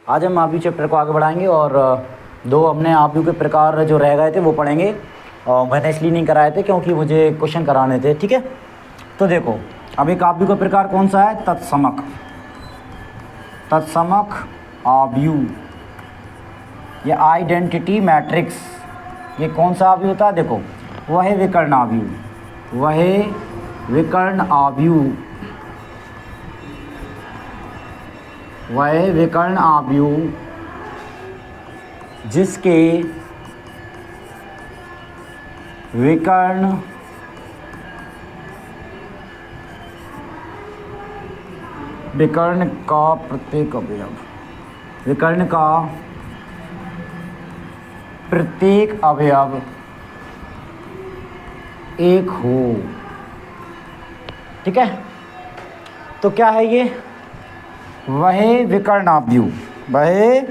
आज हम आव्यूह चैप्टर को आगे बढ़ाएंगे और दो हमने आव्यूह के प्रकार जो रह गए थे वो पढ़ेंगे। और मैंने इसलिए नहीं कराए थे क्योंकि मुझे क्वेश्चन कराने थे, ठीक है। तो देखो अब एक आव्यूह का प्रकार कौन सा है, तत्समक। तत्समक आव्यूह, ये आइडेंटिटी मैट्रिक्स, ये कौन सा आव्यूह होता है, देखो वह विकर्ण आव्यूह, वह विकर्ण आव्यूह, वह विकर्ण आव्यूह जिसके विकर्ण का प्रत्येक अवयव, विकर्ण का प्रत्येक अवयव एक हो, ठीक है। तो क्या है ये, वह विकर्ण आव्यूह, वह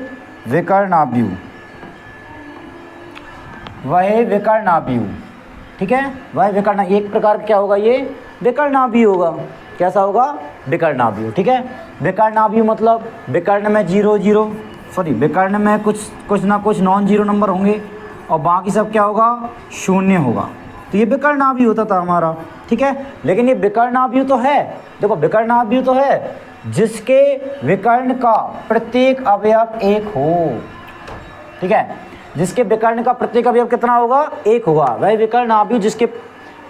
विकर्ण आव्यूह, वह विकर्ण आव्यूह, ठीक है। वह विकर्ण एक प्रकार क्या होगा, ये विकर्ण आव्यूह होगा। कैसा होगा, विकर्ण आव्यूह, ठीक है। विकर्ण आव्यूह मतलब विकर्ण में विकर्ण में कुछ ना कुछ नॉन जीरो नंबर होंगे और बाकी सब क्या होगा, शून्य होगा। तो ये विकर्ण आव्यूह होता था हमारा, ठीक है। लेकिन ये विकर्ण आव्यूह तो है, देखो विकर्ण आव्यूह तो है जिसके विकर्ण का प्रत्येक अवयव एक हो, ठीक है। जिसके विकर्ण का प्रत्येक अवयव कितना होगा, एक होगा। वह विकर्ण आव्यूह जिसके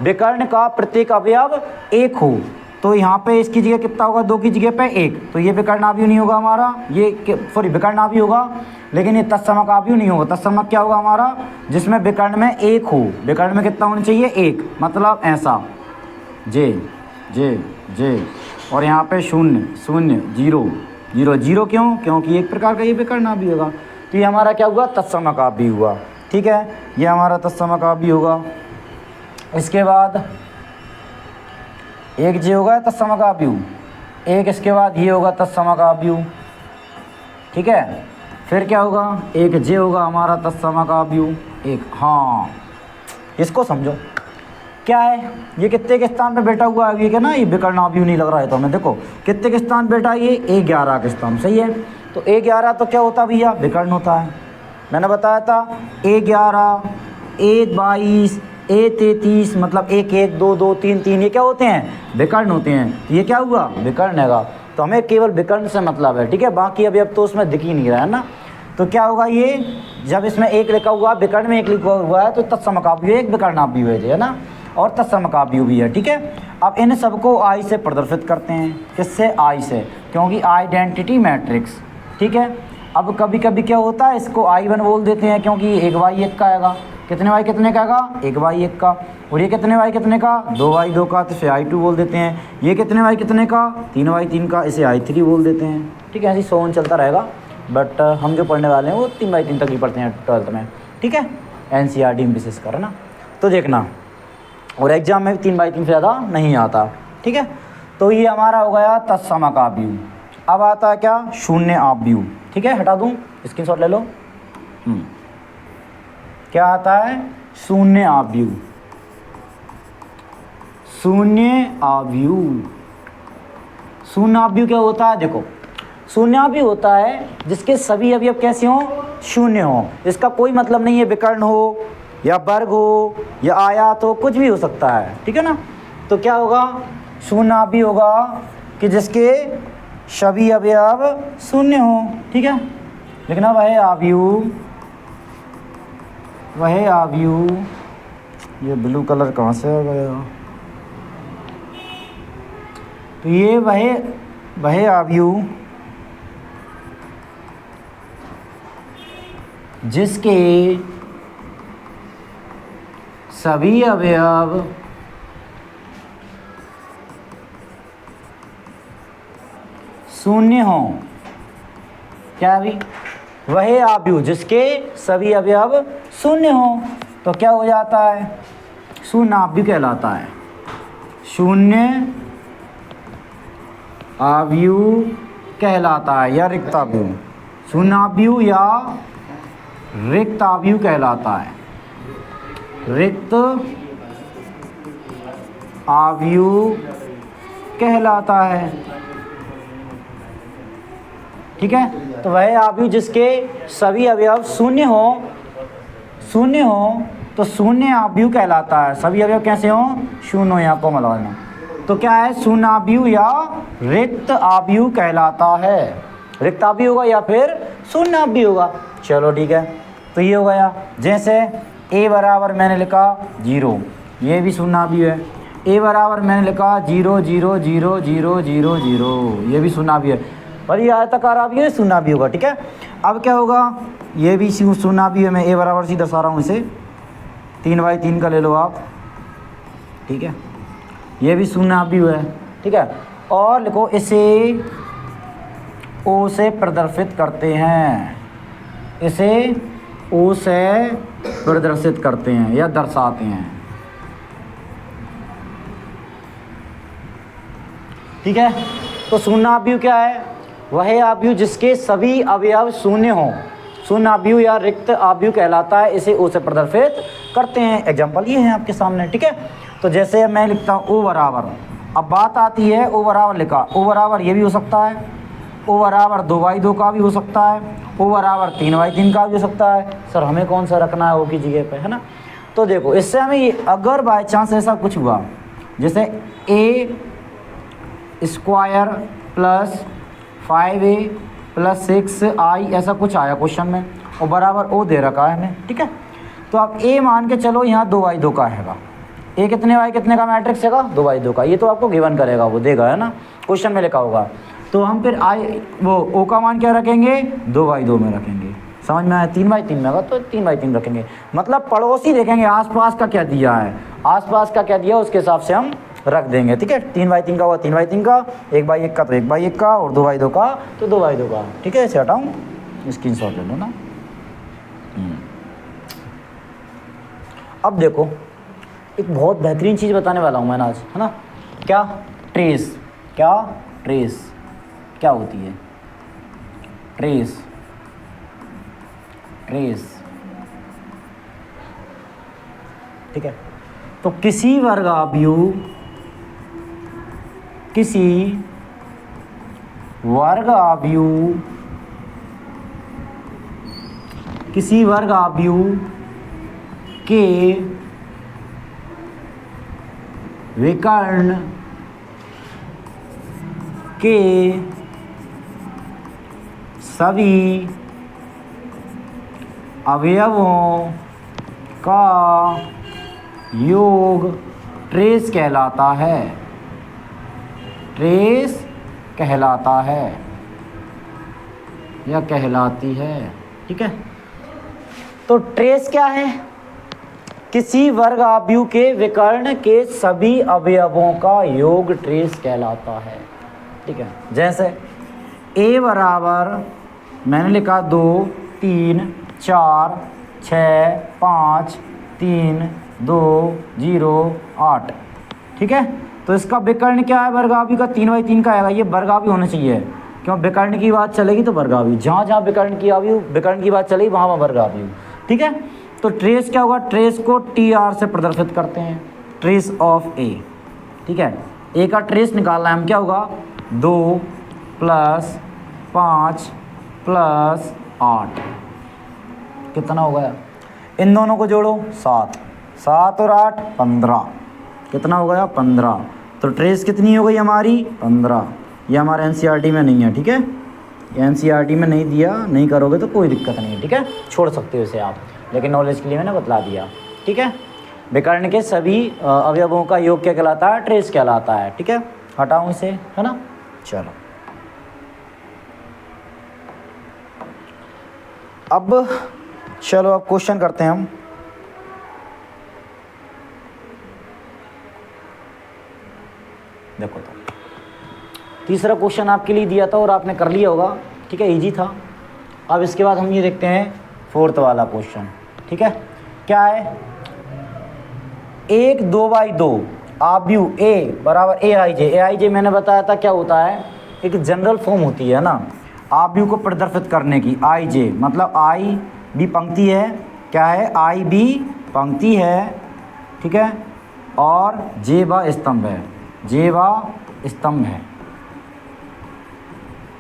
विकर्ण का प्रत्येक अवयव एक हो। तो यहाँ पे इसकी जगह कितना होगा, दो की जगह पे एक, तो ये विकर्ण आव्यूह नहीं होगा हमारा, ये विकर्ण आव्यूह होगा। लेकिन ये तत्समक आव्यूह नहीं होगा। तत्समक क्या होगा हमारा, जिसमें विकर्ण में एक हो। विकर्ण में कितना होना चाहिए, एक, मतलब ऐसा जे जे जे, और यहाँ पे शून्य शून्य, जीरो जीरो जीरो, क्यों, क्योंकि एक प्रकार का ये विकर्ण आव्यूह होगा। तो ये हमारा क्या हुआ, तत्समक आव्यूह हुआ, ठीक है। ये हमारा तत्समक आव्यूह होगा। इसके बाद एक जे होगा तत्समक आव्यूह, एक इसके बाद ये होगा तत्समक आव्यूह, ठीक है। फिर क्या होगा, एक जे होगा हमारा तत्समक आव्यूह एक। हाँ, इसको समझो क्या है, ये कितने के स्थान पे बैठा हुआ है, ये क्या ना, ये विकर्ण आव्यूह नहीं लग रहा है तो हमें, देखो कितने के स्थान बैठा है, ये A11 के स्थान, सही है। तो A11 तो क्या होता है भैया, विकर्ण होता है। मैंने बताया था A11, A22, A33, मतलब 1 1 2 2 3 3, ये क्या होते हैं, विकर्ण होते हैं। ये क्या हुआ, विकर्ण है। तो हमें केवल विकर्ण से मतलब है, ठीक है। बाकी अभी अब तो उसमें दिख ही नहीं रहा है ना। तो क्या होगा, ये जब इसमें एक लिखा हुआ, विकर्ण में एक लिखा हुआ है, तो तत्समक आव्यूह एक विकर्ण आव्यूह है ना, और तत्समक आव्यूह भी है, ठीक है। अब इन सबको आई से प्रदर्शित करते हैं, किससे, आई से, क्योंकि आइडेंटिटी मैट्रिक्स, ठीक है। अब कभी कभी क्या होता है, इसको I1 बोल देते हैं क्योंकि 1/1 का आएगा। कितने बाई कितने का आएगा, 1/1 का। और ये कितने बाई कितने का, 2/2 का, तो इसे I2 बोल देते हैं। ये कितने बाई कितने का, 3/3 का, इसे I3 बोल देते हैं, ठीक है। ऐसे सो ऑन चलता रहेगा, बट हम जो पढ़ने वाले हैं वो 3/3 तक ही पढ़ते हैं 12th में, ठीक है। NCERT में विशेष कर ना, तो देखना, और एग्जाम में भी 3/3 से ज़्यादा नहीं आता, ठीक है। तो ये हमारा हो गया तत्समक आव्यूह। अब आता है क्या, शून्य आव्यूह, ठीक है। हटा दूँ, स्क्रीनशॉट ले लो। क्या आता है, शून्य आव्यूह। शून्य आव्यूह, शून्य आव्यूह क्या होता है, देखो शून्य आव्यूह होता है जिसके सभी अवयव कैसे हों, शून्य हो। इसका कोई मतलब नहीं है विकर्ण हो या वर्ग हो या आयत हो, कुछ भी हो सकता है, ठीक है ना। तो क्या होगा, शून्य आव्यूह होगा कि जिसके सभी अवयव शून्य हो, ठीक है। लेकिन अब वह आव्यूह, ये ब्लू कलर कहाँ से आ गया, तो ये वह आव्यूह जिसके सभी अवयव शून्य हों। क्या अभी, वह आव्यूह जिसके सभी अवयव शून्य हों, तो क्या हो जाता है, शून्य आव्यूह कहलाता है। शून्य आव्यूह कहलाता है, या रिक्त आव्यूह, शून्य आव्यूह या रिक्त आव्यूह कहलाता है। रिक्त आव्यूह कहलाता है। ठीक है। तो वह आव्यूह जिसके सभी अवयव शून्य हो तो शून्य आव्यूह कहलाता है। सभी अवयव कैसे हो? शून्य हो, यहाँ को मिला लेना। तो क्या है? शून्य आव्यूह या रिक्त आव्यूह कहलाता है। रिक्त आव्यूह होगा या फिर शून्य आव्यूह होगा। चलो ठीक है, तो ये हो गया। जैसे a बराबर मैंने लिखा 0, ये भी शून्य आव्यूह है। a बराबर मैंने लिखा 0 0 0 0 0 0, ये भी शून्य आव्यूह है। पर ये आयताकार आव्यूह है, शून्य आव्यूह होगा। ठीक है, अब क्या होगा? ये भी शून्य आव्यूह है। मैं a बराबर सी दर्शा रहा हूँ इसे, 3/3 का ले लो आप। ठीक है, ये भी शून्य आव्यूह है। ठीक है, और लिखो इसे ओ से प्रदर्शित करते हैं। इसे ओ से प्रदर्शित करते हैं या दर्शाते हैं। ठीक है, तो शून्य आव्यूह क्या है? वह आव्यूह जिसके सभी अवयव शून्य हों, शून्य आव्यूह या रिक्त आव्यूह कहलाता है। इसे ओ से प्रदर्शित करते हैं। एग्जाम्पल ये है आपके सामने। ठीक है, तो जैसे मैं लिखता हूँ ओ बराबर, अब बात आती है ओ बराबर लिखा, ओ बराबर ये भी हो सकता है, ओ बराबर 2/2 का भी हो सकता है, ओ बराबर 3/3 का भी हो सकता है। सर हमें कौन सा रखना है ओ की जगह पे, है ना? तो देखो इससे हमें ये, अगर बाय चांस ऐसा कुछ हुआ जैसे a² + 5a + 6i ऐसा कुछ आया क्वेश्चन में और बराबर ओ दे रखा है हमें। ठीक है, तो आप a मान के चलो यहाँ 2/2 का हैगा। a कितने बाई कितने का मैट्रिक्स हैगा? 2/2 का। ये तो आपको गिवन करेगा, वो देगा, है ना, क्वेश्चन में लिखा होगा। तो हम फिर ओ का मान क्या रखेंगे? 2/2 में रखेंगे। समझ में आया? 3/3 में होगा तो 3/3 रखेंगे। मतलब पड़ोसी देखेंगे आसपास का क्या दिया है, आसपास का क्या दिया उसके हिसाब से हम रख देंगे। ठीक है, 3/3 का हुआ 3/3 का, 1/1 का तो 1/1 का, और 2/2 का तो 2/2 का। ठीक है, ऐसे हटाऊँ, स्क्रीनशॉट ले लो ना। अब देखो एक बहुत बेहतरीन चीज़ बताने वाला हूँ मैं आज, है ना? क्या? ट्रेस। क्या? ट्रेस क्या होती है? Trace, trace. ठीक है, तो किसी वर्गाव्यूह, किसी वर्गाव्यूह, किसी वर्गाव्यूह के विकर्ण के सभी अवयवों का योग ट्रेस कहलाता है। ट्रेस कहलाता है या कहलाती है। ठीक है, तो ट्रेस क्या है? किसी वर्गाव्यूह के विकर्ण के सभी अवयवों का योग ट्रेस कहलाता है। ठीक है, जैसे a बराबर मैंने लिखा 2 3 4 6 5 3 2 0 8। ठीक है, तो इसका विकर्ण क्या है? वर्गाव्यूह का 3/3 का आएगा। ये वर्गाव्यूह होना चाहिए, क्यों? विकर्ण की बात चलेगी तो वर्गाव्यूह, जहाँ जहाँ विकर्ण की बात चलेगी वहाँ वहाँ वर्गाव्यूह। ठीक है, तो ट्रेस क्या होगा? ट्रेस को TR से प्रदर्शित करते हैं, ट्रेस ऑफ A। ठीक है, A का ट्रेस निकालना है हम, क्या होगा? 2 + 5 + 8 कितना हो गया? इन दोनों को जोड़ो, 7 7 और 8 15। कितना हो गया? 15। तो ट्रेस कितनी हो गई हमारी? 15। ये हमारे NCERT में नहीं है। ठीक है, NCERT में नहीं दिया, नहीं करोगे तो कोई दिक्कत नहीं है। ठीक है, छोड़ सकते हो इसे आप, लेकिन नॉलेज के लिए मैंने बतला दिया। ठीक है, विकर्ण के सभी अवयवों का योग क्या कहलाता है? ट्रेस कहलाता है। ठीक है, हटाऊँ इसे, है ना? चलो अब क्वेश्चन करते हैं हम। देखो तो तीसरा क्वेश्चन आपके लिए दिया था और आपने कर लिया होगा। ठीक है, इजी था। अब इसके बाद हम ये देखते हैं फोर्थ वाला क्वेश्चन। ठीक है, क्या है? एक 2/2 आव्यूह A बराबर AIJ मैंने बताया था क्या होता है? एक जनरल फॉर्म होती है ना आव्यूह को प्रदर्शित करने की। IJ मतलब I भी पंक्ति है, क्या है? I भी पंक्ति है। ठीक है, और J व स्तंभ है, J व स्तंभ है।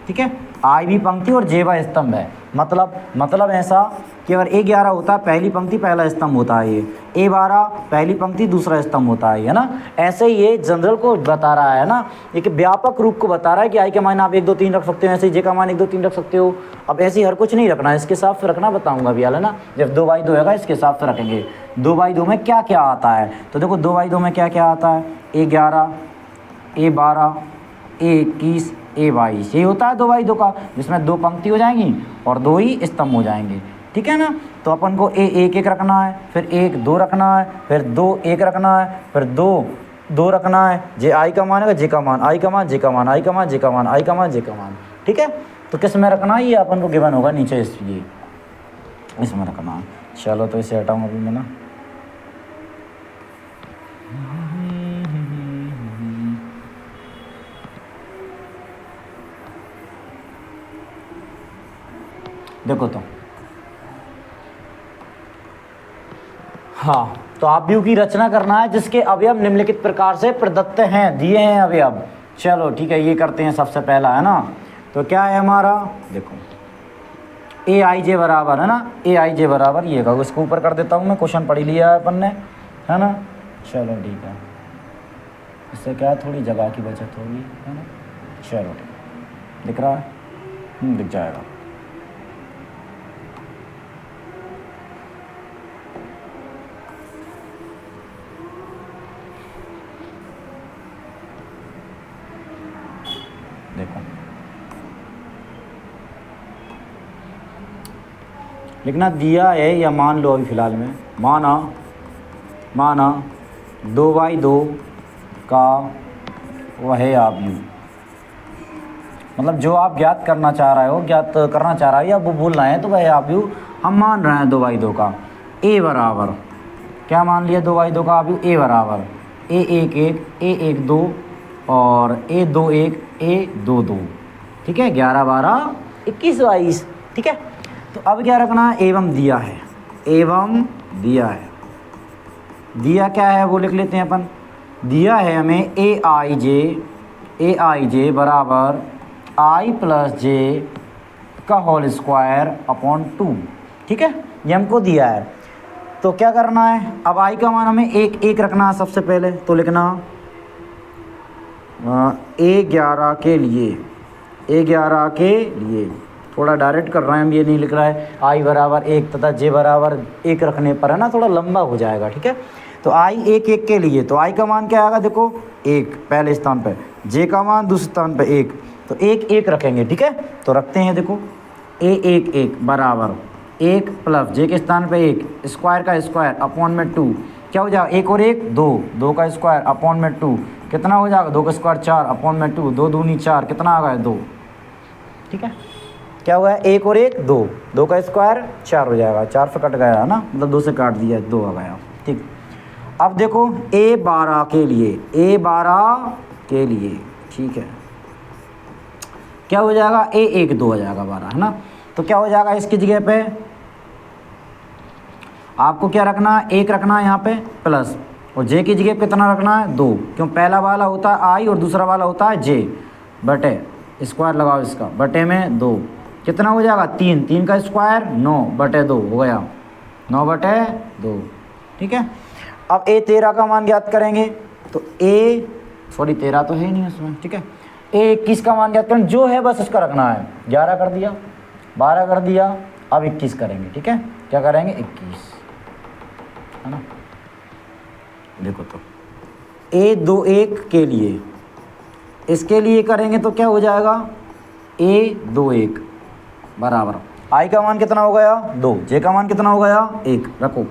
ठीक है, आई भी पंक्ति और जे वा स्तंभ है। मतलब ऐसा कि अगर A11 होता है पहली पंक्ति पहला स्तंभ होता है, ये A12 पहली पंक्ति दूसरा स्तंभ होता है ना। ऐसे ही ये जनरल को बता रहा है ना, एक व्यापक रूप को बता रहा है कि आई का मान आप 1 2 3 रख सकते हो, ऐसे ही जे का मान 1 2 3 रख सकते हो। अब ऐसे ही हर कुछ नहीं रखना है, इसके हिसाब से रखना बताऊंगा अभी है ना। जब 2/2 होगा इसके हिसाब से रखेंगे। 2/2 में क्या क्या आता है, तो देखो 2/2 में क्या क्या आता है, A11 A12 A21 A22, यही होता है 2/2 का, जिसमें 2 पंक्ति हो जाएंगी और 2 ही स्तंभ हो जाएंगे, ठीक है ना। तो अपन को A11 रखना है, फिर 1 2 रखना है, फिर 2 1 रखना है, फिर 2 2 रखना है। जे आई का मान है, जे का मान, आई का मान, जे का मान, आई का मान, जे का मान, आई का मान, जे का मान, ठीक है। तो किस में रखना है, ये अपन को गिवन होगा नीचे, इसमें रखना है। चलो तो इसे हटाऊँ अभी मैं ना। देखो तो हाँ, तो अवयव की रचना करना है जिसके अवयव निम्नलिखित प्रकार से प्रदत्त हैं, दिए हैं अवयव। चलो ठीक है, ये करते हैं सबसे पहला है ना। तो क्या है हमारा, देखो Aij बराबर है ना, Aij बराबर ये का, इसको ऊपर कर देता हूँ मैं, क्वेश्चन पढ़ लिया है अपन ने, है ना। चलो ठीक है, इससे क्या थोड़ी जगह की बचत होगी, है ना। चलो ठीक, दिख रहा है, दिख जाएगा। देखो लिखना दिया है, या मान लो अभी फ़िलहाल में, माना 2/2 का वह अवयव, मतलब जो आप ज्ञात करना चाह रहे हो, या वो बोलना है, तो वह अवयव हम मान रहे हैं 2/2 का। A बराबर क्या मान लिया, 2/2 का अवयव A बराबर A11 A12 और A21 A22, ठीक है। 11 12 21 22, ठीक है। तो अब क्या रखना है, एवं दिया है, एवं दिया है, दिया क्या है वो लिख लेते हैं अपन। दिया है हमें Aij बराबर I + j का होल स्क्वायर अपॉन 2, ठीक है, ये हमको दिया है। तो क्या करना है, अब I का मान हमें 1 1 रखना है सबसे पहले। तो लिखना A11 के लिए थोड़ा डायरेक्ट कर रहे हैं हम, ये नहीं लिख रहा है I बराबर 1 तथा j बराबर 1 रखने पर, है ना, थोड़ा लंबा हो जाएगा, ठीक है। तो I 1 1 के लिए, तो I का मान क्या आएगा, देखो 1 पहले स्थान पे, j का मान दूसरे स्थान पे 1, तो 1 1 रखेंगे, ठीक है। तो रखते हैं, देखो A1 1 बराबर 1 प्लस j के स्थान पे 1 स्क्वायर का स्क्वायर अपॉन में 2, क्या हो जाएगा, 1 और 1 2, 2 का स्क्वायर अपॉन में 2, कितना हो जाएगा, 2 का स्क्वायर 4 अपॉन में 2, 2 दूनी 4, कितना आ गया 2, ठीक है। क्या हुआ है, 1 और 1 2, 2 का स्क्वायर 4 हो जाएगा, 4 से कट गया है ना, मतलब 2 से काट दिया, 2 आ गया, ठीक। अब देखो A12 के लिए, ठीक है, क्या हो जाएगा, A1 2 हो जाएगा 12, है ना। तो क्या हो जाएगा, इसकी जगह पे आपको क्या रखना है, 1 रखना है यहाँ पे प्लस, और j की जगह कितना रखना है, 2, क्यों पहला वाला होता है I और दूसरा वाला होता है j, बटे स्क्वायर लगाओ इसका, बटे में 2, कितना हो जाएगा 3, 3 का स्क्वायर 9 बटे 2 हो गया, 9 बटे 2, ठीक है। अब A13 का मान ज्ञात करेंगे, तो 13 तो है नहीं उसमें, ठीक है। A21 का मान ज्ञात करें, जो है बस उसका रखना है, 11 कर दिया, 12 कर दिया, अब 21 करेंगे, ठीक है। क्या करेंगे, 21, है ना। देखो तो A21 के लिए, इसके लिए करेंगे तो क्या हो जाएगा, A21 बराबर I का मान कितना हो गया 2, J का मान कितना हो गया 1, रखो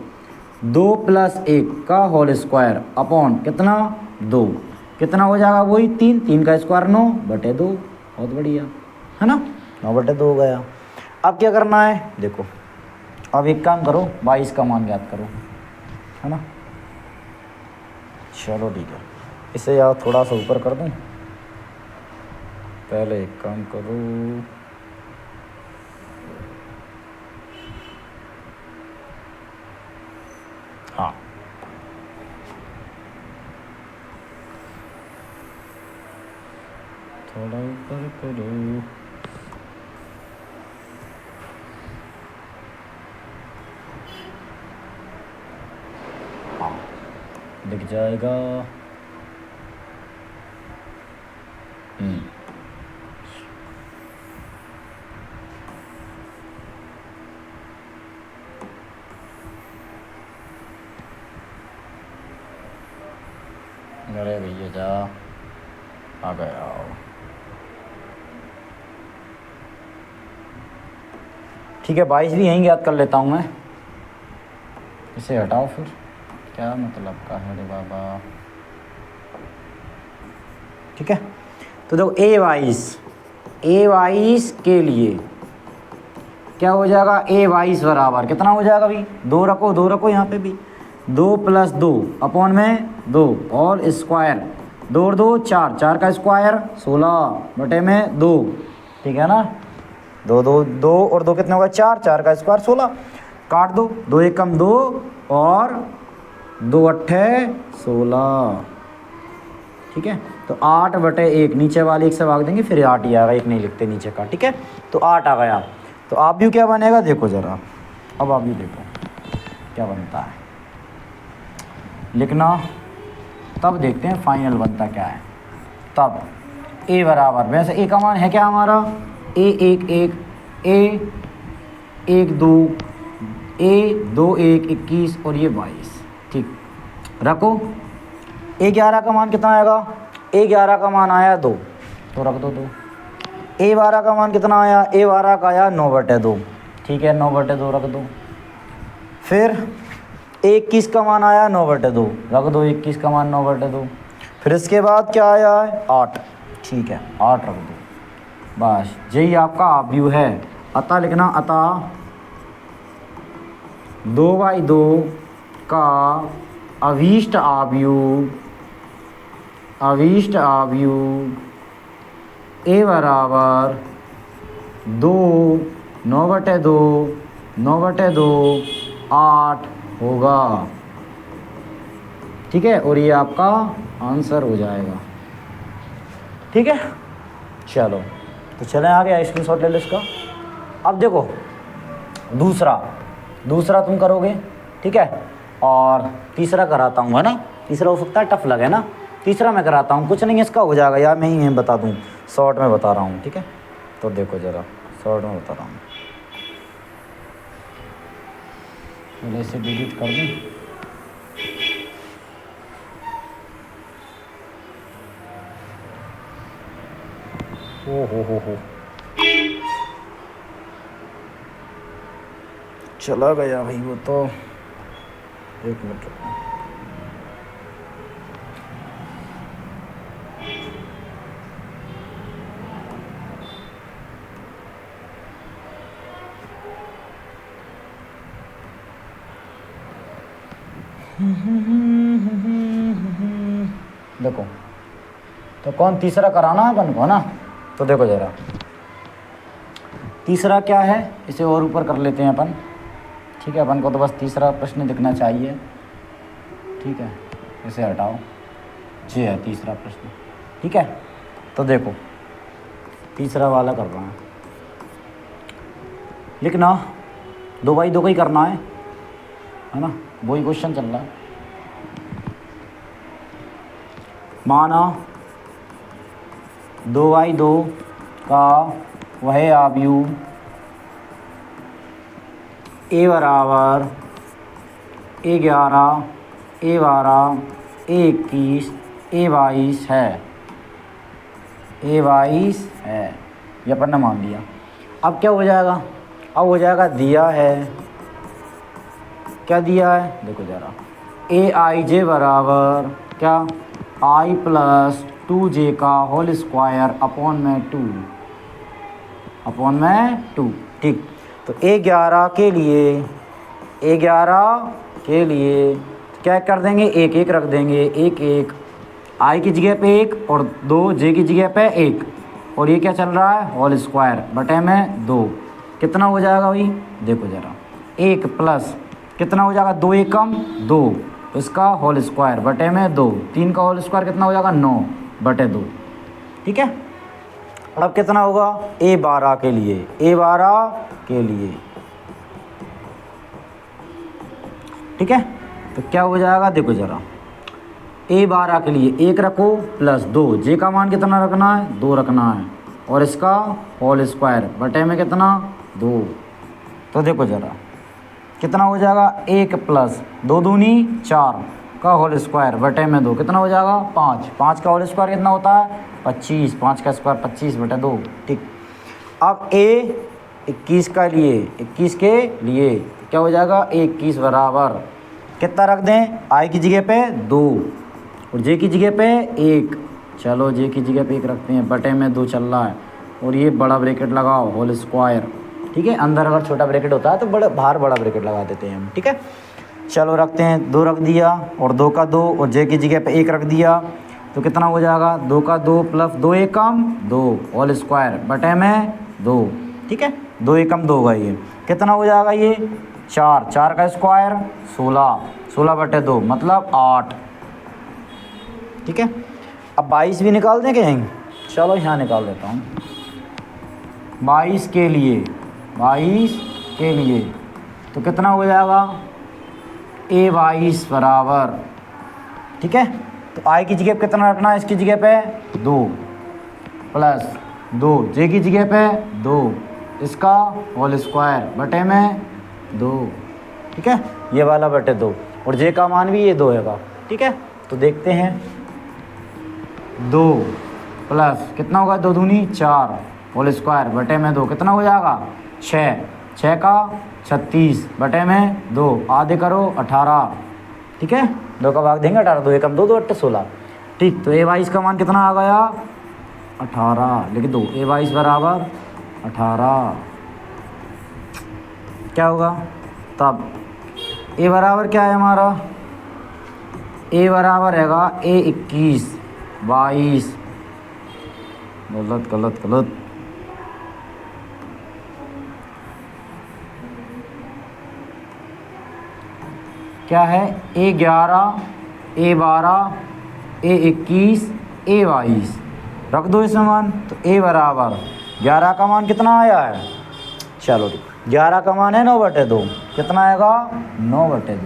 2 + 1 का होल स्क्वायर अपॉन कितना 2, कितना हो जाएगा वही 3, 3 का स्क्वायर 9 बटे 2, बहुत बढ़िया, है ना, 9 बटे 2 हो गया। अब क्या करना है, देखो अब एक काम करो, 22 का मान ज्ञात करो, है ना। चलो ठीक है, इसे यार थोड़ा सा ऊपर कर दूँ, पहले एक काम करो, हाँ थोड़ा ऊपर करो, दिख जाएगा। अरे भैया जा, आ गया। ठीक है, 22 भी यहीं याद कर लेता हूँ मैं। इसे हटाओ फिर, क्या मतलब का है रे बाबा। ठीक है, तो देखो A22 के लिए क्या हो जाएगा, A22 बराबर कितना हो जाएगा भाई, 2 रखो यहाँ पे भी, 2 + 2 अपॉन में 2 और स्क्वायर, 2 और 2 4, 4 का स्क्वायर 16 बटे में 2। ठीक है ना, 2 और 2 कितने होगा, 4, 4 का स्क्वायर 16। काट दो, 2 एकम 2 और 2 अट्ठे 16। ठीक है, तो 8/1, नीचे वाले 1 से भाग देंगे फिर 8 ही आएगा, 1 नहीं लिखते नीचे का। ठीक है, तो 8 आ गया। तो आप भी क्या बनेगा देखो ज़रा, अब आप भी देखो क्या बनता है, लिखना तब देखते हैं फाइनल बनता क्या है। तब A बराबर, वैसे A का मान है क्या हमारा, A11, A12, A21, 21 और ये 22। ठीक, रखो। A11 का मान कितना आएगा, A11 का मान आया 2, तो रख दो 2। A12 का मान कितना आया, A12 का आया 9/2। ठीक है, 9/2 रख दो। फिर 21 का मान आया 9/2, रख दो 21 का मान 9/2। फिर इसके बाद क्या आया है 8। ठीक है, 8 रख दो। बस यही आपका आव्यूह है। अतः लिखना, अतः 2/2 का अभीष्ट आव्यूह A बराबर 2, 9/2, 9/2, 8 होगा। ठीक है, और ये आपका आंसर हो जाएगा। ठीक है, चलो तो चलें आगे, स्क्रीनशॉट ले लो इसका। अब देखो दूसरा तुम करोगे। ठीक है, और तीसरा कराता हूँ, है ना। तीसरा हो सकता है टफ लगे ना, तीसरा मैं कराता हूँ, कुछ नहीं इसका हो जाएगा यार, मैं ही बता दूँ, शॉर्ट में बता रहा हूँ। ठीक है, तो देखो ज़रा शॉर्ट में बता रहा हूँ, पहले इसे डिलीट कर दूँ। हो चला गया भाई वो तो, 1 मिनट रुको। देखो तो कौन तीसरा कराना है अपन को, ना। तो देखो ज़रा तीसरा क्या है, इसे और ऊपर कर लेते हैं अपन। ठीक है, अपन को तो बस तीसरा प्रश्न दिखना चाहिए। ठीक है, इसे हटाओ, ये है तीसरा प्रश्न। ठीक है, तो देखो तीसरा वाला कर रहा है, लिखना 2/2 का ही करना है ना, वही क्वेश्चन चल रहा है। माना 2/2 का वह आव्यूह A बराबर A11, A12, A21, A22 है, A22 है, ये अपन ने मान लिया। अब क्या हो जाएगा, अब हो जाएगा दिया है, क्या दिया है देखो ज़रा, AIJ बराबर क्या, I + 2J का होल स्क्वायर अपॉन में 2। ठीक, तो A11 के लिए क्या कर देंगे, 1 1 रख देंगे, 1 1 I की जगह पे 1 और 2 J की जगह पे 1, और ये क्या चल रहा है होल स्क्वायर बटे में 2। कितना हो जाएगा भाई देखो ज़रा, 1 प्लस कितना हो जाएगा, 2 एकम 2, इसका होल स्क्वायर बटे में 2, 3 का होल स्क्वायर कितना हो जाएगा 9/2। ठीक है, अब कितना होगा A12 के लिए, ठीक है, तो क्या हो जाएगा देखो ज़रा, A12 के लिए 1 रखो प्लस 2, जे का मान कितना रखना है, 2 रखना है, और इसका होल स्क्वायर बटे में कितना, 2। तो देखो ज़रा कितना हो जाएगा, 1 प्लस 2 दूनी 4 का होल स्क्वायर बटे में 2 कितना हो जाएगा, 5। 5 का होल स्क्वायर कितना होता है, 25। 5 का स्क्वायर 25 बटे 2। ठीक, अब A21 का लिए 21 के लिए क्या हो जाएगा, 21 बराबर कितना रख दें, I की जगह पे 2 और J की जगह पे 1। चलो J की जगह पे 1 रखते हैं, बटे में 2 चल रहा है, और ये बड़ा ब्रैकेट लगाओ होल स्क्वायर। ठीक है, अंदर अगर छोटा ब्रैकेट होता है तो बाहर बड़ा ब्रैकेट लगा देते हैं हम। ठीक है, चलो रखते हैं, 2 रख दिया और 2 का 2 और J की जगह पे 1 रख दिया, तो कितना हो जाएगा, 2 का 2 प्लस 2 एकम 2 होल स्क्वायर बटे में 2। ठीक है, 2 एकम 2 होगा, ये कितना हो जाएगा, ये 4। 4 का स्क्वायर 16, 16 बटे 2 मतलब 8। ठीक है, अब 22 भी निकाल दें कहीं, चलो यहाँ निकाल देता हूँ। 22 के लिए तो कितना हो जाएगा, A22 बराबर, ठीक है, तो I की जगह पे कितना रखना है, इसकी जगह पे 2 प्लस 2, J की जगह पे 2, इसका होल स्क्वायर बटे में 2। ठीक है, ये वाला बटे 2 और J का मान भी ये 2 है। ठीक है, तो देखते हैं, 2 प्लस कितना होगा, 2 दूनी 4 होल स्क्वायर बटे में 2 कितना हो जाएगा, 6। 6 का 36 बटे में 2, आधे करो 18। ठीक है, 2 का भाग देंगे 18, 2 एकम 2, 2 अट्ठे 16। ठीक, तो A22 का मान कितना आ गया, 18 लिख दो, A22 बराबर 18। क्या होगा तब, A बराबर क्या है हमारा, A बराबर रहेगा A21 22, गलत क्या है, A11 A12 A21 A22 रख दो इसमें मान, तो A बराबर 11 का मान कितना आया है, चलो ठीक, 11 का मान है 9/2, कितना आएगा, 9/2।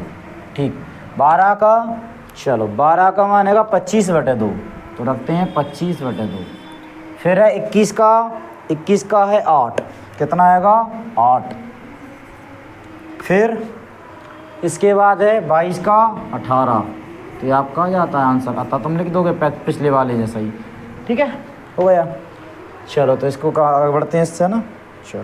ठीक, 12 का, चलो 12 का मान आएगा 25/2, तो रखते हैं 25/2। फिर है 21 का है 8, कितना आएगा, 8। फिर इसके बाद है 22 का 18, तो ये आपका जाता है आंसर, आता तुम लिख दोगे पिछले वाले जैसा ही। ठीक है, हो गया। चलो तो इसको आगे बढ़ते हैं इससे ना, चलो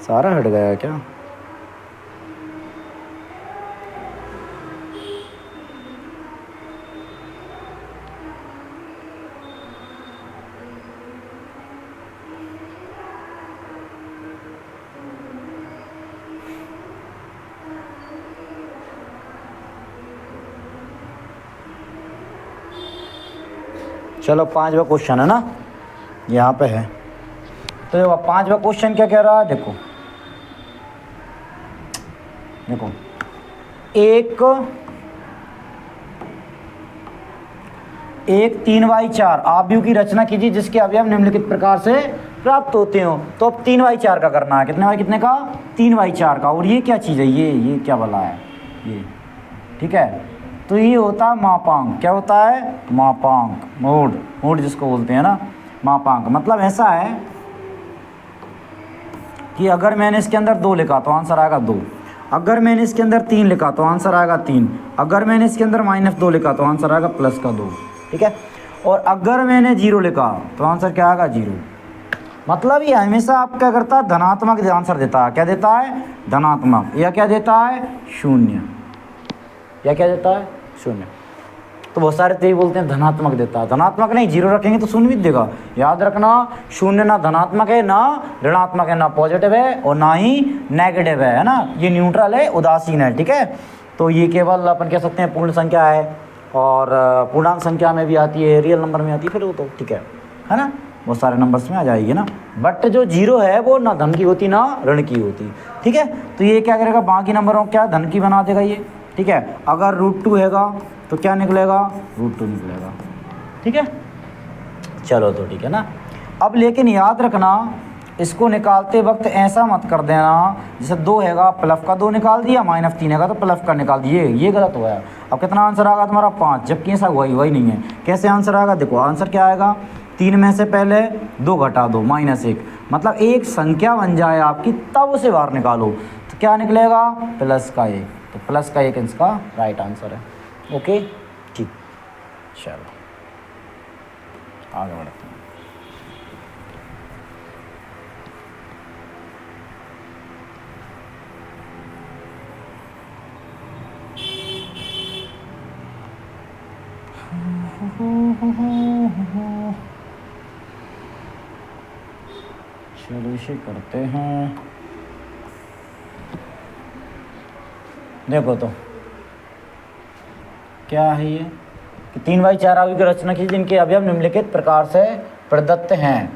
सारा हट गया क्या, चलो 5वां क्वेश्चन है ना, यहाँ पे है, तो 5वां क्वेश्चन क्या कह रहा है, देखो एक 3/4 आव्यूह की रचना कीजिए जिसके अवयव निम्नलिखित प्रकार से प्राप्त होते हो। तो अब 3/4 का करना है, कितने का, 3/4 का। और ये क्या चीज़ है, ये क्या वाला है ये, ठीक है, तो ये होता है मापांक। क्या होता है, मापांक, मोड जिसको बोलते हैं ना, मापांक। मतलब ऐसा है कि अगर मैंने इसके अंदर 2 लिखा तो आंसर आएगा 2, अगर मैंने इसके अंदर 3 लिखा तो आंसर आएगा 3, अगर मैंने इसके अंदर -2 लिखा तो आंसर आएगा +2। ठीक है, और अगर मैंने 0 लिखा तो आंसर क्या आएगा, 0। मतलब ये हमेशा आप क्या करता है, धनात्मक आंसर देता है। क्या देता है, धनात्मक, या क्या देता है, 0, या क्या देता है, 0। तो बहुत सारे तो यही बोलते हैं धनात्मक देता है, धनात्मक नहीं, 0 रखेंगे तो 0 भी देगा। याद रखना, 0 ना धनात्मक है, ना ऋणात्मक है, ना पॉजिटिव है और ना ही नेगेटिव है ना, ये न्यूट्रल है, उदासीन है। ठीक है, तो ये केवल अपन कह सकते हैं पूर्ण संख्या है, और पूर्णांक संख्या में भी आती है, रियल नंबर में आती है, फिर वो तो ठीक है ना, बहुत सारे नंबर्स में आ जाएगी ना। बट जो 0 है वो ना धन की होती ना ऋण की होती। ठीक है, तो ये क्या करेगा, बाकी नंबरों क्या धन की बना देगा ये। ठीक है, अगर √2 हैगा तो क्या निकलेगा, √2 निकलेगा। ठीक है, चलो तो ठीक है ना। अब लेकिन याद रखना, इसको निकालते वक्त ऐसा मत कर देना जैसे 2 हैगा प्लस का 2 निकाल दिया, -3 हैगा तो प्लस का निकाल दिए, ये गलत हो गया। अब कितना आंसर आएगा तुम्हारा 5, जबकि ऐसा वही नहीं है। कैसे आंसर आएगा, देखो आंसर क्या आएगा, 3 में से पहले 2 घटा दो -1, मतलब एक संख्या बन जाए आपकी तब उसे बाहर निकालो, तो क्या निकलेगा +1, तो +1 इसका राइट आंसर है। ओके ठीक, चलो आगे बढ़ते हैं। चलो इसे करते हैं। देखो तो क्या है ये कि 3/4 अवयव की रचना की जिनके अवयव निम्नलिखित प्रकार से प्रदत्त हैं,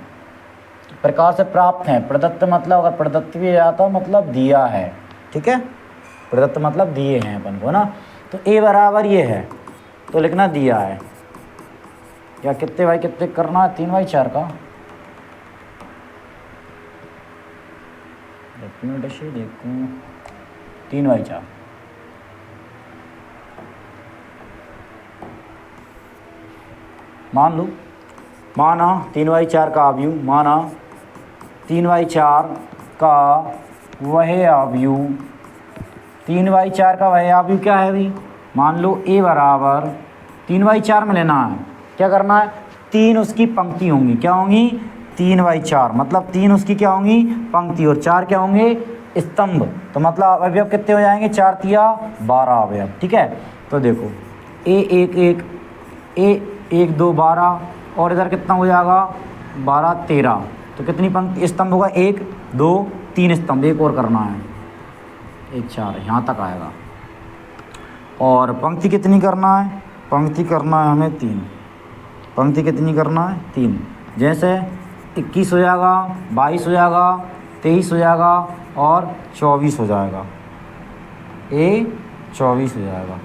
प्रकार से प्राप्त हैं। प्रदत्त मतलब अगर प्रदत्त भी आता मतलब दिया है, ठीक है, प्रदत्त मतलब दिए हैं अपन को ना। तो A बराबर ये है तो लिखना दिया है, या कितने भाई कितने करना है 3/4 का, देखूँ 3/4 मान लो, माना 3/4 का अवयव, माना 3/4 का वह अवयव, 3/4 का वह अवयव क्या है भाई, मान लो A बराबर 3/4 में लेना है, क्या करना है 3 उसकी पंक्ति होंगी, क्या होंगी 3/4, मतलब 3 उसकी क्या होंगी पंक्ति और 4 क्या होंगे स्तंभ, तो मतलब अवयव कितने हो जाएंगे 4 तिया 12 अवयव, ठीक है। तो देखो A 2 12 और इधर कितना हो जाएगा 12 13, तो कितनी पंक्ति स्तंभ होगा 1 2 3 स्तंभ, एक और करना है 1 4 यहाँ तक आएगा, और पंक्ति कितनी करना है, पंक्ति करना है हमें 3, पंक्ति कितनी करना है 3, जैसे 21 हो जाएगा 22 हो जाएगा 23 हो जाएगा और 24 हो जाएगा, A 24 हो जाएगा,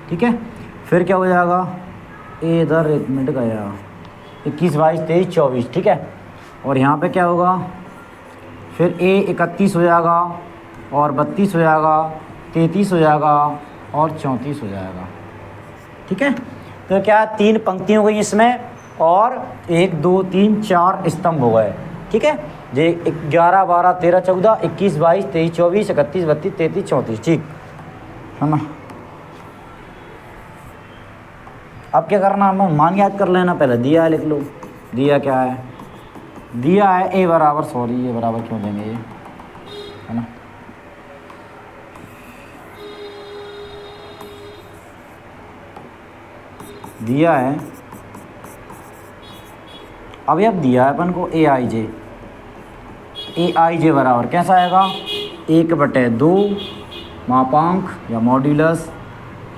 ठीक है। फिर क्या हो जाएगा ए इधर 1 मिनट गया 21 22 23 24, ठीक है, और यहाँ पे क्या होगा फिर A 31 हो जाएगा और 32 हो जाएगा 33 हो जाएगा और 34 हो जाएगा, ठीक है। तो क्या 3 पंक्तियाँ हो गई इसमें और 1 2 3 4 स्तंभ हो गए, ठीक है। जे 11 12 13 14 21 22 23 24 31 32 33 34, ठीक है ना। अब क्या करना है, मान याद कर लेना, पहले दिया है लिख लो, दिया क्या है, दिया है A बराबर, सॉरी ये बराबर क्यों देंगे ये, है ना, दिया है अब दिया है अपन को AIJ बराबर कैसा आएगा 1/2 मापांक या मॉड्यूलस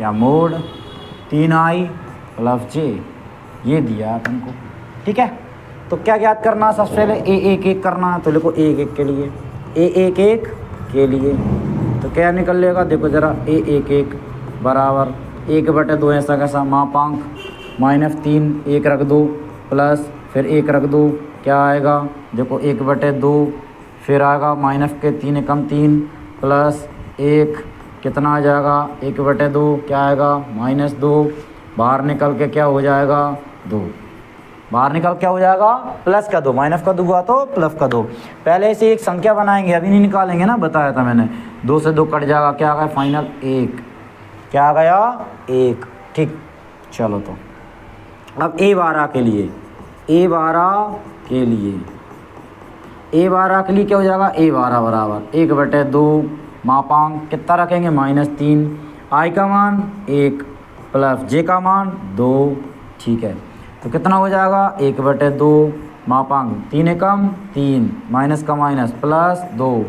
या मोड 3I + J, ये दिया है अपन को, ठीक है। तो क्या याद करना, सबसे पहले A11 करना है, तो लिखो A11 के लिए, A11 के लिए तो क्या निकल लेगा, देखो ज़रा A11 बराबर 1/2 ऐसा कैसा मापांक -3 1 रख दो प्लस फिर 1 रख दो, क्या आएगा देखो 1/2, फिर आएगा -3 कम 3 प्लस 1 कितना आ जाएगा 1/2, क्या आएगा -2, बाहर निकल के क्या हो जाएगा 2, बाहर निकल क्या हो जाएगा प्लस का 2, माइनस का 2 हुआ तो प्लस का 2। पहले से एक संख्या बनाएंगे, अभी नहीं निकालेंगे ना, बताया था मैंने, 2 से 2 कट जाएगा, क्या आ गया फाइनल 1, क्या आ गया 1, ठीक। चलो तो अब A12 के लिए, A12 के लिए क्या हो जाएगा A12 बराबर 1/2 मापांक कितना रखेंगे -3, I का मान 1 प्लस J का मान 2, ठीक है। तो कितना हो जाएगा 1/2 मापांक 3 कम 3 माइनस का माइनस प्लस 2,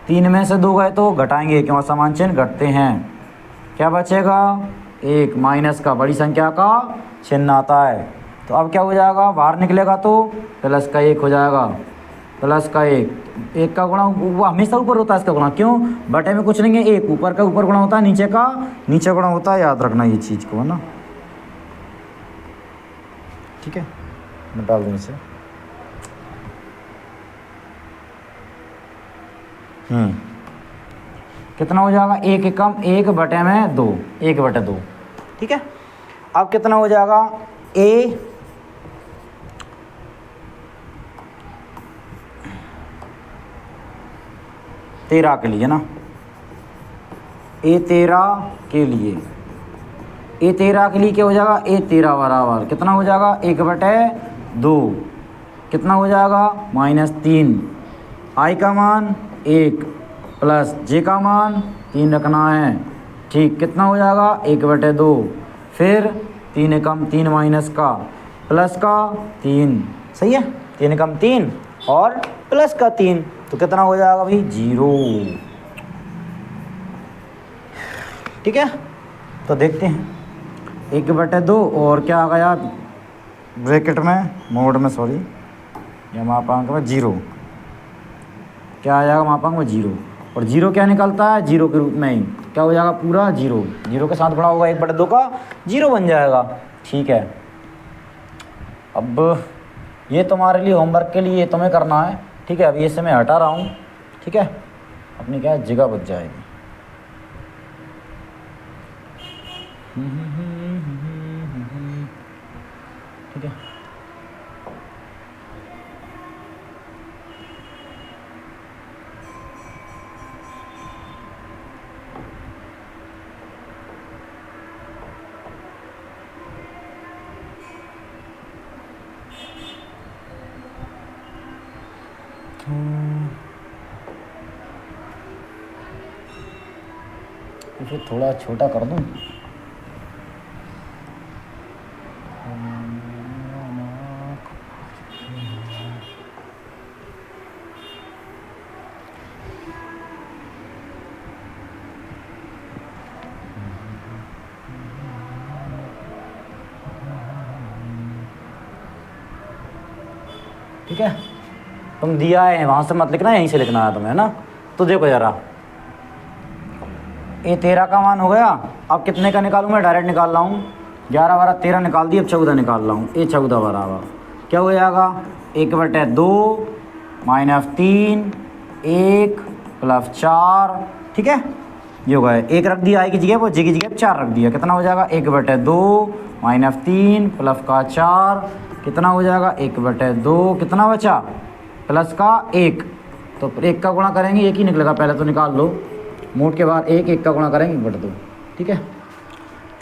3 में से 2 गए तो घटाएंगे क्यों, समान चिन्ह घटते हैं, क्या बचेगा 1, माइनस का बड़ी संख्या का चिन्ह आता है, तो अब क्या हो जाएगा बाहर निकलेगा तो प्लस का 1 हो जाएगा, प्लस का 1 का गुणा वो हमेशा ऊपर होता है इसका गुणा, क्यों बटे में कुछ नहीं है, 1 ऊपर का ऊपर गुणा होता है, नीचे का नीचे गुणा होता है, याद रखना ये चीज़ को, है ना, ठीक है। मैं डाल दूँ इसे, कितना हो जाएगा, एक एकम 1/2, 1/2, ठीक है। अब कितना हो जाएगा, ए 13 के लिए ना, ए 13 के लिए, ए 13 के लिए क्या हो जाएगा, ए 13 बराबर कितना हो जाएगा, 1/2, कितना हो जाएगा -3, आई का मान 1 प्लस जे का मान 3 रखना है, ठीक। कितना हो जाएगा 1/2, फिर 3 एकम 3 माइनस का प्लस का 3, सही है, 3 एकम 3 और प्लस का 3, तो कितना हो जाएगा भाई 0, ठीक है। तो देखते हैं 1/2 और क्या आ गया ब्रैकेट में, मोड में, सॉरी, या मापांक में 0, क्या आ जाएगा मापांक में 0, और 0 क्या निकलता है, 0 के रूप में ही क्या हो जाएगा पूरा 0, 0 के साथ बड़ा होगा 1/2 का 0 बन जाएगा, ठीक है। अब ये तुम्हारे लिए होमवर्क के लिए तुम्हें करना है, ठीक है। अभी इसे मैं हटा रहा हूँ, ठीक है, अपनी क्या जगह बच जाएगी। ठीक है, इसे थोड़ा छोटा कर दूं, ठीक है। तुम दिया है वहाँ से मत लिखना, यहीं से लिखना है तुम्हें, है ना। तो देखो ज़रा, ये 13 का मान हो गया। अब कितने का निकालूँ, मैं डायरेक्ट निकाल रहा हूँ, 11 12 13 निकाल दी, अब 14 निकाल रहा हूँ। ये 14 बराबर क्या हो जाएगा, 1/2 -3 1 + 4, ठीक है। ये हो गया, 1 रख दिया आई की जगह पर, जे की जगह 4 रख दिया, कितना हो जाएगा 1/2 -3 प्लस का 4, कितना हो जाएगा 1/2, कितना बचा प्लस का 1, तो 1 का गुणा करेंगे 1 ही निकलेगा, पहले तो निकाल लो, मोड के बाद 1 का गुणा करेंगे 1/2, ठीक है।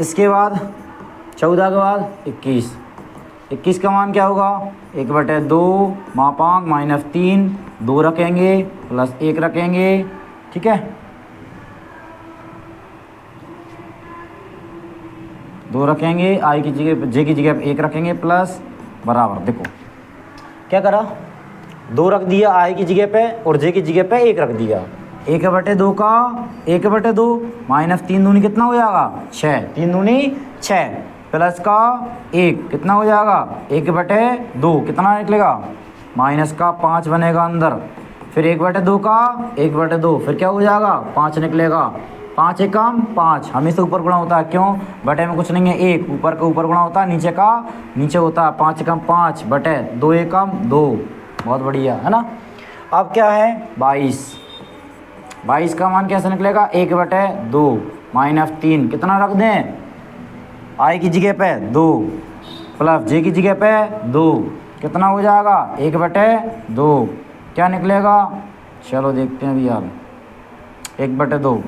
इसके बाद 14 के बाद 21, 21 का मान क्या होगा 1/2 मापांक -3, 2 रखेंगे प्लस 1 रखेंगे, ठीक है, 2 रखेंगे, आई की जगह जे की जगह 1 रखेंगे प्लस बराबर, देखो क्या करा, 2 रख दिया आई की जगह पे और जे की जगह पे 1 रख दिया, 1/2 का 1/2 -3 दूनी कितना हो जाएगा 6, 3 दूनी 6 प्लस का 1 कितना हो जाएगा 1/2, कितना निकलेगा माइनस का 5 बनेगा अंदर, फिर 1/2 का 1/2, फिर क्या हो जाएगा 5 निकलेगा, 5 एकम 5, हमेशा ऊपर गुणा होता है, क्यों, बटे में कुछ नहीं है, 1 ऊपर का ऊपर गुणा होता है, नीचे का नीचे होता है, 5 एकम 5 बटे 2 एकम 2, बहुत बढ़िया, है ना। अब क्या है 22, 22 का मान कैसे निकलेगा 1/2 -3, कितना रख दें आई की जगह पे 2 प्लस जे की जगह पे 2, कितना हो जाएगा 1/2, क्या निकलेगा, चलो देखते हैं अभी यार, 1/2,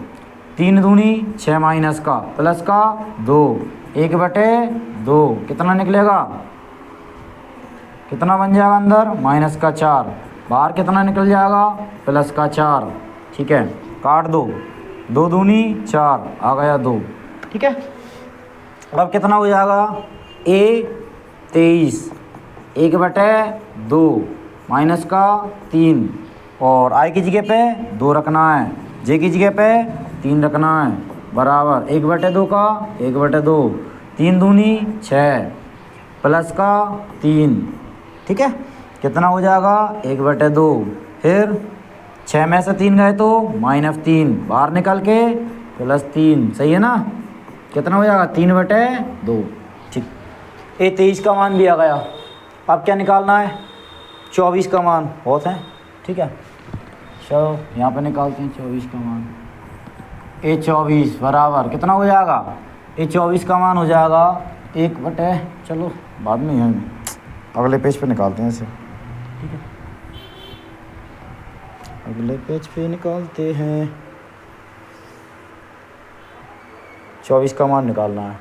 3 दूनी 6 माइनस का प्लस का 2, 1/2, कितना निकलेगा, कितना बन जाएगा अंदर माइनस का 4, बाहर कितना निकल जाएगा प्लस का 4, ठीक है, काट दो, 2 दूनी 4 आ गया 2, ठीक है। अब कितना हो जाएगा ए 23, 1/2 माइनस का 3, और आई की जगह पे 2 रखना है, जे की जगह पे 3 रखना है, बराबर 1/2 का 1/2, 3 दूनी 6 प्लस का 3, ठीक है, कितना हो जाएगा 1/2, फिर 6 में से 3 गए तो -3, बाहर निकल के +3, सही है ना, कितना हो जाएगा 3/2, ठीक। ये 23 का मान भी आ गया। अब क्या निकालना है 24 का मान, बहुत है, ठीक है, चलो यहाँ पे निकालते हैं 24 का मान। A24 बराबर कितना हो जाएगा? A24 का मान हो जाएगा 1/, चलो बाद में हम अगले पेज पे निकालते हैं इसे, ठीक है। अगले पेज पे निकालते हैं, 24 का मान निकालना है।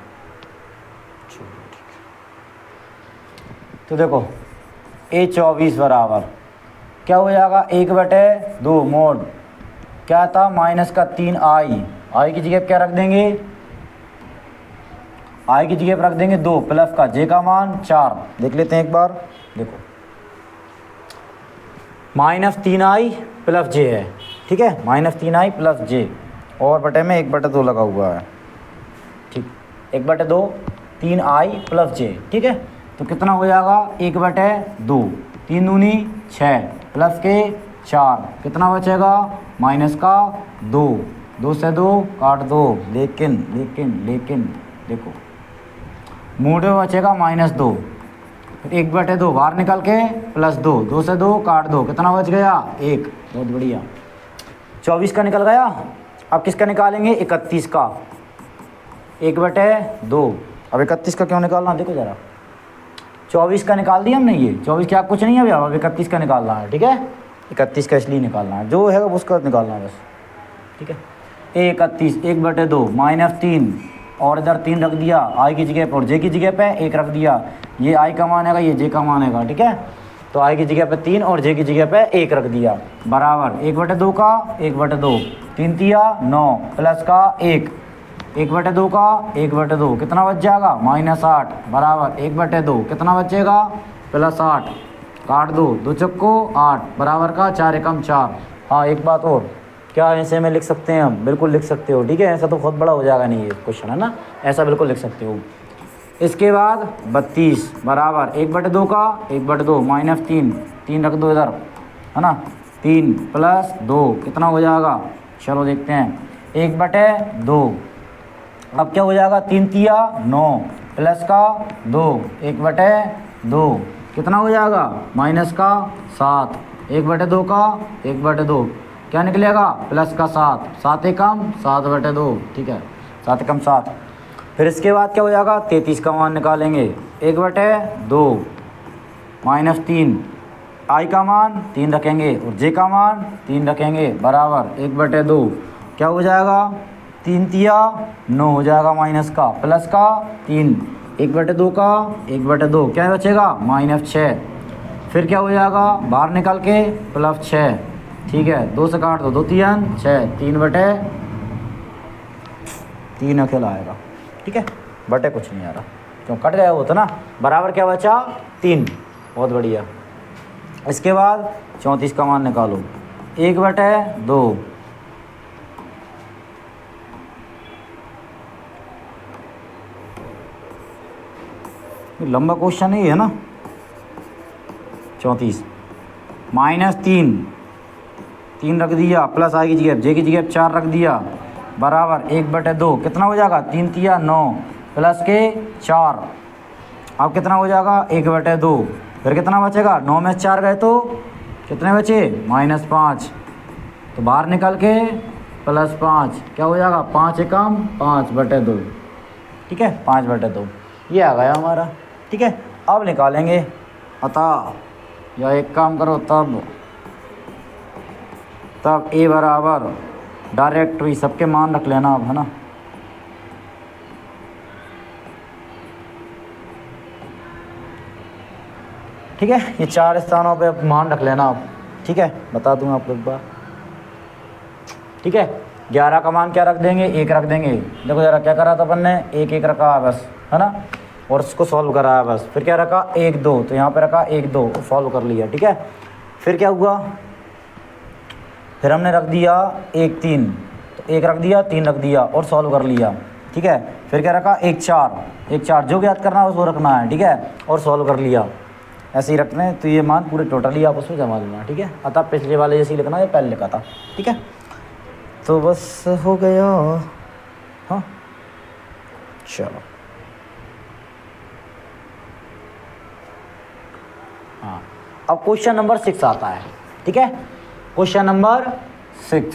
तो देखो A24 बराबर क्या हो जाएगा? 1/2 मोड क्या था? -3i। आई की जगह क्या रख देंगे? आई की जगह पर रख देंगे 2 प्लस का जे का मान 4। देख लेते हैं एक बार, देखो -3i प्लस जे है, ठीक है, -3i प्लस जे और बटे में 1/2 लगा हुआ है, ठीक, 1/2 3i प्लस जे, ठीक है। तो कितना हो जाएगा? 1/2 3 दूनी 6 प्लस के 4 कितना बचेगा? -2 2 से 2 काट दो, लेकिन देखो मोड में बचेगा -2, फिर 1/2 बाहर निकल के +2 2 से 2 काट दो, कितना बच गया? 1। बहुत बढ़िया, 24 का निकल गया। अब किसका निकालेंगे? 31 का। 1/2। अब 31 का क्यों निकालना? देखो ज़रा, 24 का निकाल दिया हमने, ये 24 क्या कुछ नहीं है भैया, अब 31 का निकालना है, ठीक है। 31 का इसलिए निकालना है, जो है उसका निकालना है बस, ठीक है। 31 1/2 -3 और इधर 3 रख दिया आई की जगह पर और जे की जगह पे 1 रख दिया। ये आई का मान है, ये जे का मान है, ठीक है। तो आई की जगह पे 3 और जे की जगह पे 1 रख दिया, बराबर 1/2 का 1/2 3 तिया 9 प्लस का 1 1/2 का 1/2 कितना बच जाएगा? -8 बराबर 1/2 कितना बचेगा? +8 काट दो, 2 चक्को 8 बराबर का 4 एकम 4। हाँ एक बात और, क्या ऐसे में लिख सकते हैं हम? बिल्कुल लिख सकते हो, ठीक है। ऐसा तो बहुत बड़ा हो जाएगा नहीं ये क्वेश्चन, है ना, ऐसा बिल्कुल लिख सकते हो। इसके बाद 32 बराबर 1/2 का 1/2 -3 3 रख दो इधर, है ना, 3 + 2 कितना हो जाएगा? चलो देखते हैं, 1/2। अब क्या हो जाएगा? 3 तिया 9 प्लस का 2 1/2 कितना हो जाएगा? -7 1/2 का 1/2 क्या निकलेगा? प्लस का 7 7 एकम 7/2, ठीक है, 7 एकम 7। फिर इसके बाद क्या हो जाएगा? 33 का मान निकालेंगे, 1/2 -3 आई का मान 3 रखेंगे और जे का मान 3 रखेंगे, बराबर 1/2 क्या हो जाएगा? 3 तिया 9 हो जाएगा, माइनस का प्लस का 3 1/2 का 1/2 क्या बचेगा? -6। फिर क्या हो जाएगा? बाहर निकल के +6, ठीक है, 2 से काट दो, 2 3 6 3/3 अकेला आएगा, ठीक है, बटे कुछ नहीं आ रहा क्यों कट गया वो तो ना, बराबर क्या बचा? 3। बहुत बढ़िया। इसके बाद 34 का मान निकालो, 1/2 लंबा क्वेश्चन ही है ना। 34 -3 रख दिया प्लस आई की जगह जे की जगह 4 रख दिया, बराबर 1/2 कितना हो जाएगा? 3 तिया 9 प्लस के 4 अब कितना हो जाएगा? 1/2 फिर कितना बचेगा? 9 में 4 गए तो कितने बचे? -5 तो बाहर निकल के +5 क्या हो जाएगा? 5 एकम 5/2, ठीक है, 5/2 ये आ गया हमारा, ठीक है। अब निकालेंगे अतः, या एक काम करो तब ए बराबर डायरेक्टरी सबके मान रख लेना अब, है ना। ठीक है, ये 4 स्थानों पे मान रख लेना आप, ठीक है, बता दूँ आपको एक बार, ठीक है। 11 का मान क्या रख देंगे? 1 रख देंगे। देखो ज़रा क्या करा था अपन ने? 1 1 रखा है बस, है ना, और उसको सॉल्व करा है बस। फिर क्या रखा? 1 2, तो यहाँ पे रखा 1 2 सॉल्व कर लिया, ठीक है। फिर क्या हुआ? फिर हमने रख दिया 1 3, तो 1 रख दिया 3 रख दिया और सॉल्व कर लिया, ठीक है। फिर क्या रखा? 1 4 जो याद करना है उसको रखना है, ठीक है, और सॉल्व कर लिया। ऐसे ही रखना है, तो ये मान पूरे टोटली आप उसमें जमा लेना, ठीक है। अतः पिछले वाले जैसे ही लिखना है, पहले लिखा था, ठीक है। तो बस हो गया, हाँ चलो, हाँ अब क्वेश्चन नंबर 6 आता है, ठीक है। Question number 6।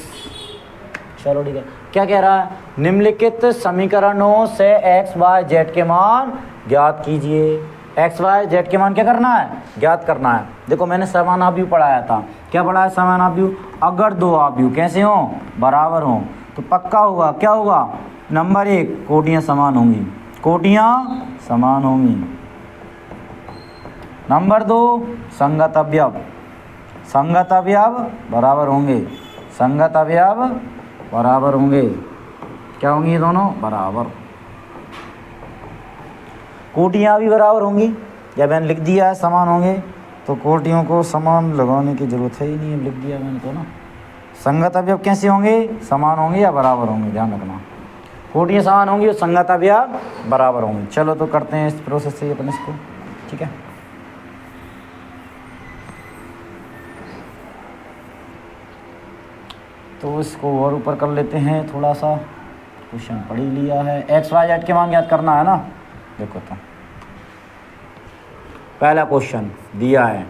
चलो ठीक है, क्या कह रहा है, निम्नलिखित समीकरणों से एक्स वाई जेड के मान ज्ञात कीजिए। एक्स वाई जेड के मान क्या करना है, ज्ञात करना है। देखो मैंने समानाव्यू पढ़ाया था, क्या पढ़ाया समानाव्यू, अगर दो आव्यूह कैसे हों, बराबर हों तो पक्का होगा, क्या होगा, नंबर 1 कोटियाँ समान होंगी, कोटियाँ समान होंगी। नंबर 2 संगत अवयव, संगत अवयव बराबर होंगे, संगत अवयव बराबर होंगे, क्या होंगी ये दोनों, बराबर। कोटियाँ भी बराबर होंगी, जब मैंने लिख दिया है समान होंगे तो कोटियों को समान लगाने की जरूरत है ही नहीं, लिख दिया मैंने तो ना। संगत अवयव कैसे होंगे, समान होंगे या बराबर होंगे, ध्यान रखना, कोटियाँ समान होंगी और संगत अवयव बराबर होंगे। चलो तो करते हैं इस प्रोसेस से अपन इसको, ठीक है। तो इसको और ऊपर कर लेते हैं थोड़ा सा, क्वेश्चन पढ़ ही लिया है। एक्स वाई जेड के मान ज्ञात करना है ना, देखो तो पहला क्वेश्चन दिया है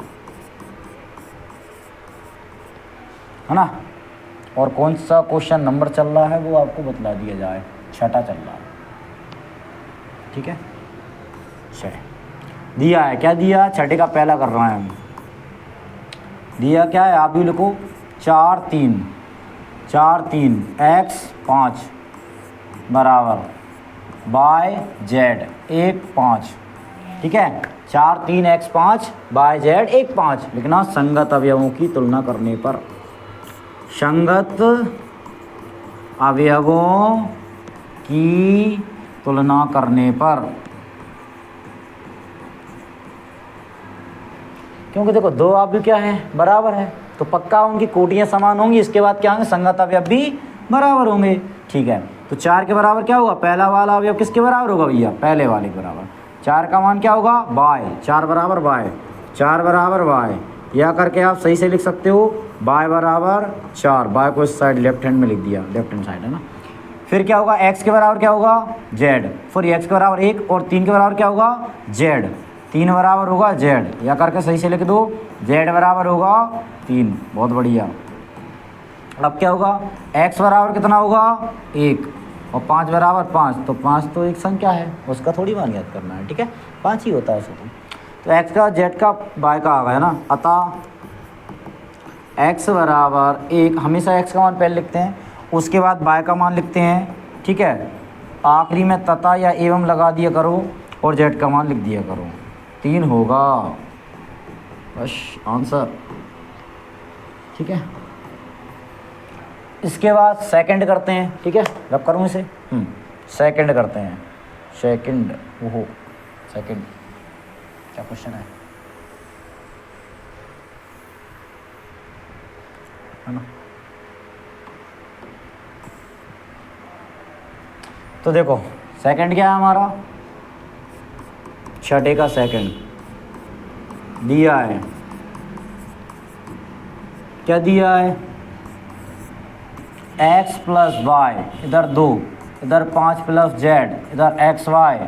ना, और कौन सा क्वेश्चन नंबर चल रहा है वो आपको बतला दिया जाए, छठा चल रहा है, ठीक है। छः दिया है, क्या दिया, छठे का पहला कर रहे हैं हम। दिया क्या है, आप भी लिखो 4 3 4 3 x 5 बराबर बाय जेड 1 5, ठीक है। 4 3 x 5 बाय जेड 1 5 लिखना। संगत अवयवों की तुलना करने पर, संगत अवयवों की तुलना करने पर, क्योंकि देखो दो अवयव क्या है, बराबर है, तो पक्का उनकी कोटियाँ समान होंगी, इसके बाद क्या होंगे, संगत अवयव भी बराबर होंगे, ठीक है। तो 4 के बराबर क्या होगा, पहला वाला अवयव किसके बराबर होगा भैया, पहले वाले के बराबर। 4 का मान क्या होगा, बाय, 4 बराबर बाय, 4 बराबर बाय, या करके आप सही से लिख सकते हो, बाय बराबर 4, बाय को इस साइड लेफ्ट हैंड में लिख दिया, लेफ्ट हैंड साइड है ना। फिर क्या होगा, x के बराबर क्या होगा, z, फिर x के बराबर 1 और 3 के बराबर क्या होगा, z, 3 बराबर होगा z, या करके सही से लिख दो, z बराबर होगा 3, बहुत बढ़िया। अब क्या होगा, x बराबर कितना होगा 1 और 5 बराबर 5, तो 5 तो एक संख्या है, उसका थोड़ी मान याद करना है, ठीक है, 5 ही होता है उसको। तो x का z का y का आ गया ना, अतः x बराबर 1, हमेशा x का मान पहले लिखते हैं, उसके बाद y का मान लिखते हैं, ठीक है। आखिरी में तथा या एवं लगा दिया करो और z का मान लिख दिया करो, 3 होगा बस आंसर, ठीक है। इसके बाद सेकंड करते हैं, ठीक है, रब करूँ इसे, सेकंड करते हैं, सेकंड, ओहो सेकंड क्या क्वेश्चन है ना। तो देखो सेकंड क्या है हमारा, छठे का सेकंड दिया है, क्या दिया है, x प्लस वाई, इधर 2, इधर 5 प्लस जेड, इधर एक्स वाई,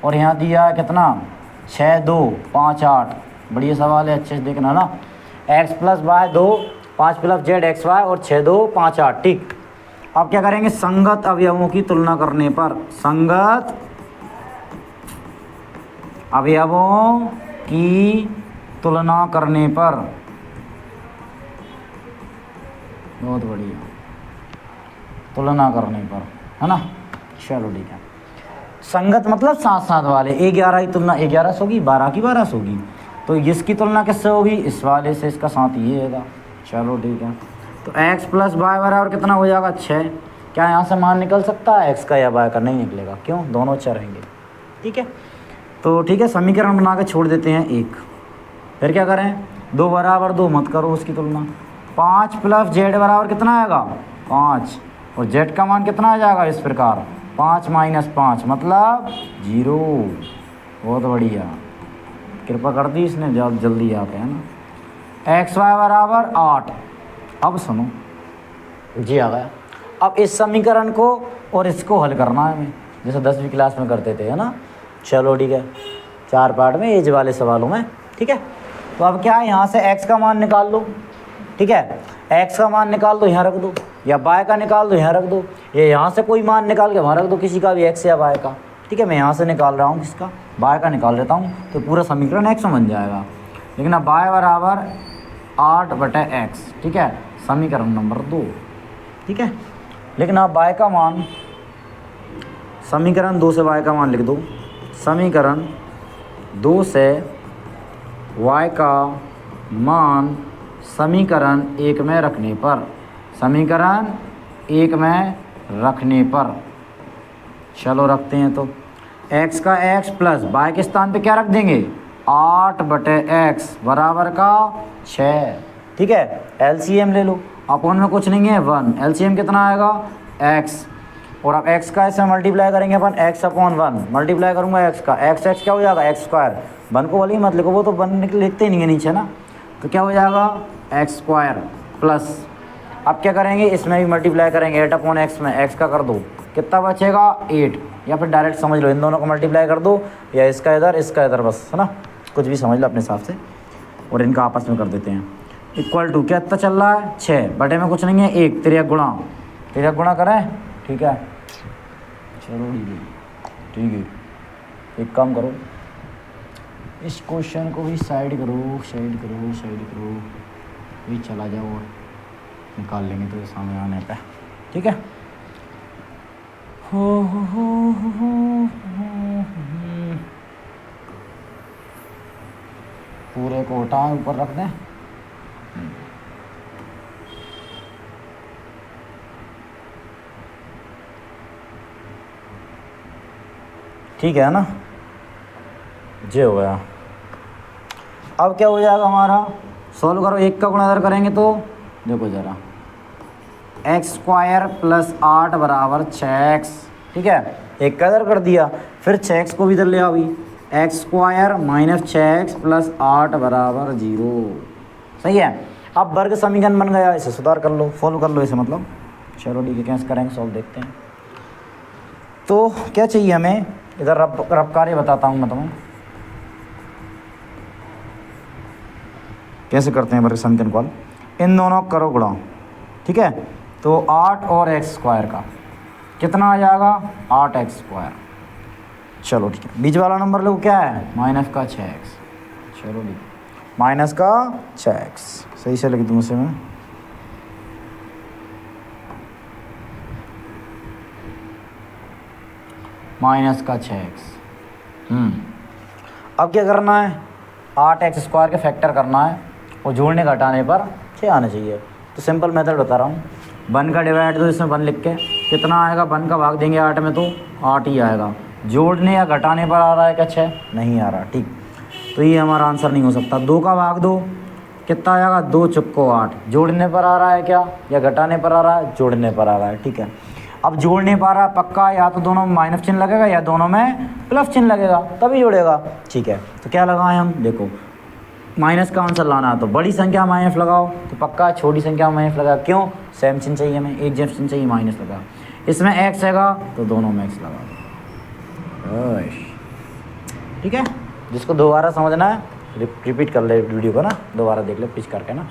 और यहाँ दिया है कितना 6 2 5 8, बढ़िया सवाल है, अच्छे से देखना ना। x plus y 2 5 plus z x y और 6 2 5 8, ठीक। अब क्या करेंगे, संगत अवयवों की तुलना करने पर, संगत अवयवों की तुलना करने पर, बहुत बढ़िया, तुलना करने पर, है ना। चलो ठीक है, संगत मतलब साथ साथ वाले, 11 की तुलना 11 से होगी, 12 की 12 से होगी, तो इसकी तुलना किससे होगी, इस वाले से, इसका साथ ये होगा। चलो ठीक है, तो x प्लस वाई बराबर कितना हो जाएगा 6, क्या यहाँ से मान निकल सकता है x का या y का, नहीं निकलेगा, क्यों, दोनों चर रहेंगे, ठीक है। तो ठीक है, समीकरण बना के छोड़ देते हैं 1, फिर क्या करें, 2 बराबर 2 मत करो उसकी तुलना, 5 प्लस जेड बराबर कितना आएगा 5, और जेड का मान कितना आ जाएगा इस प्रकार, 5 माइनस 5 मतलब 0, बहुत बढ़िया, कृपा कर दी इसने, जल्दी आते हैं ना। एक्स वाई बराबर 8, अब सुनो जी आ गया। अब इस समीकरण को और इसको हल करना है हमें, जैसे 10वीं क्लास में करते थे, है ना। चलो ठीक है, 4 पार्ट में एज वाले सवालों में, ठीक है। तो अब क्या है, यहाँ से x का मान निकाल लो, ठीक है। x का मान निकाल दो, यहाँ रख दो, या y का निकाल दो, यहाँ रख दो, ये यहाँ से कोई मान निकाल के वहाँ रख दो, किसी का भी x या y का, ठीक है। मैं यहाँ से निकाल रहा हूँ, किसका, y का निकाल लेता हूँ, तो पूरा समीकरण x बन जाएगा। लेकिन अब y बराबर 8/x, ठीक है, समीकरण नंबर 2, ठीक है। लेकिन अब y का मान, समीकरण 2 से y का मान लिख दो, समीकरण 2 से y का मान समीकरण 1 में रखने पर, समीकरण 1 में रखने पर, चलो रखते हैं। तो x का x प्लस y के स्थान पे क्या रख देंगे, 8/x बराबर का 6, ठीक है। LCM ले लो, अपॉन में कुछ नहीं है 1, LCM कितना आएगा x, और अब x का ऐसे मल्टीप्लाई करेंगे अपन, x/1 मल्टीप्लाई करूँगा x का, x क्या हो जाएगा x², 1 को वाली मत लिखो, वो तो 1 लिखते ही नहीं है नीचे ना, तो क्या हो जाएगा x² प्लस, अब क्या करेंगे, इसमें भी मल्टीप्लाई करेंगे 8/x में, x का कर दो, कितना बचेगा 8, या फिर डायरेक्ट समझ लो, इन दोनों को मल्टीप्लाई कर दो, या इसका इधर बस, है ना, कुछ भी समझ लो अपने हिसाब से, और इनका आपस में कर देते हैं। इक्वल टू क्या इतना चल रहा है 6, बटे में कुछ नहीं है 1, तिरक गुणा करें, ठीक है। चलो ठीक है, एक काम करो, इस क्वेश्चन को भी साइड करो, ये चला जाओ और निकाल लेंगे तो सामने आने पे, ठीक है। पूरे को उठाएं, ऊपर रख दें, ठीक है ना, जे हो गया। अब क्या हो जाएगा हमारा, सॉल्व करो, 1 का गुणा करेंगे तो देखो ज़रा, x² प्लस 8 बराबर 6x, ठीक है, 1 का इधर कर दिया, फिर 6x को भी इधर ले आओ, x² माइनस 6x प्लस 8 बराबर 0, सही है। अब वर्ग समीकरण बन गया, इसे सुधार कर लो, फॉलो कर लो इसे, मतलब चलो ठीक है, कैसे करेंगे सॉल्व देखते हैं। तो क्या चाहिए हमें, इधर रब कार्य बताता हूँ मैं तुम्हें कैसे करते हैं वर्ग समीकरण कॉल, इन दोनों करो गुणा, ठीक है। तो 8 और x² का कितना आ जाएगा 8x², चलो ठीक है। बीच वाला नंबर लो, क्या है माइनस का 6x, चलो ठीक, माइनस का 6x, सही से लिख दूँ उसे मैं, माइनस का 6x। अब क्या करना है, 8x² के फैक्टर करना है, और जोड़ने घटाने पर 6 आना चाहिए। तो सिंपल मेथड बता रहा हूँ, 1 का डिवाइड दो, इसमें 1 लिख के कितना आएगा, 1 का भाग देंगे 8 में तो 8 ही आएगा। जोड़ने या घटाने पर आ रहा है क्या 6, नहीं आ रहा, ठीक, तो ये हमारा आंसर नहीं हो सकता। 2 का भाग दो, कितना आएगा 2 चुक्को 8, जोड़ने पर आ रहा है क्या, या घटाने पर आ रहा है, जोड़ने पर आ रहा है, ठीक है। अब जोड़ने पर आ रहा है पक्का, या तो दोनों में माइनस चिन्ह लगेगा या दोनों में प्लस चिन्ह लगेगा, तभी जोड़ेगा, ठीक है। तो क्या लगाएं हम, देखो माइनस का आंसर लाना है तो बड़ी संख्या माइनस लगाओ, तो पक्का छोटी संख्या माइनस लगा, क्यों, सेम चिन्ह चाहिए हमें, एक जैसा चिन्ह चाहिए, माइनस लगा। इसमें x हैगा तो दोनों में x लगा, ठीक है। जिसको दोबारा समझना है रिपीट कर ले वीडियो को ना, दोबारा देख ले पिच करके ना।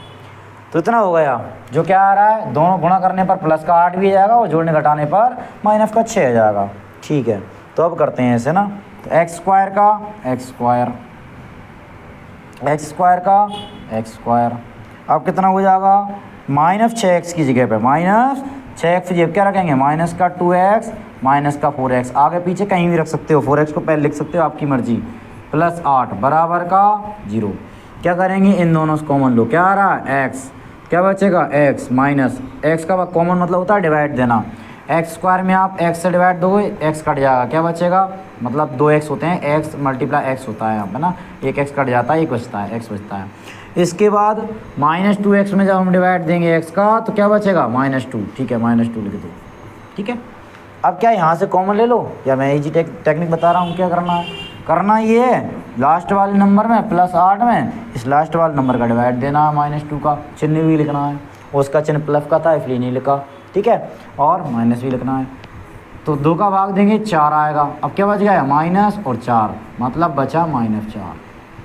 तो इतना हो गया, जो क्या आ रहा है, दोनों गुणा करने पर प्लस का 8 भी आ जाएगा, और जोड़ने घटाने पर माइनस का 6 आ जाएगा, ठीक है। तो अब करते हैं ऐसे ना, तो x² का x², अब कितना हो जाएगा, माइनस 6x की जगह पे, माइनस 6x की जगह क्या रखेंगे, माइनस का 2x माइनस का 4x, आगे पीछे कहीं भी रख सकते हो, 4x को पहले लिख सकते हो, आपकी मर्जी, प्लस 8 बराबर का 0। क्या करेंगे, इन दोनों से कॉमन लो, क्या आ रहा है x, क्या बचेगा x माइनस x का कॉमन मतलब होता है डिवाइड देना, x² में आप x से डिवाइड दोगे x कट जाएगा, क्या बचेगा, मतलब 2x होते हैं, x मल्टीप्लाई x होता है यहाँ पे ना, एक x कट जाता है, एक बचता है, x बचता है। इसके बाद माइनस 2x में जब हम डिवाइड देंगे x का, तो क्या बचेगा -2, ठीक है, -2 लिख दो, ठीक है। अब क्या यहाँ से कॉमन ले लो, या मैं इजी टेक्निक बता रहा हूँ, क्या करना ये है, लास्ट वाले नंबर में +8 में इस लास्ट वाले नंबर का डिवाइड देना है, -2 का चिन्ह भी लिखना है, उसका चिन्ह प्लस का था इसलिए नहीं लिखा, ठीक है, और माइनस भी लिखना है। तो 2 का भाग देंगे 4 आएगा, अब क्या बच गया, माइनस और 4, मतलब बचा -4,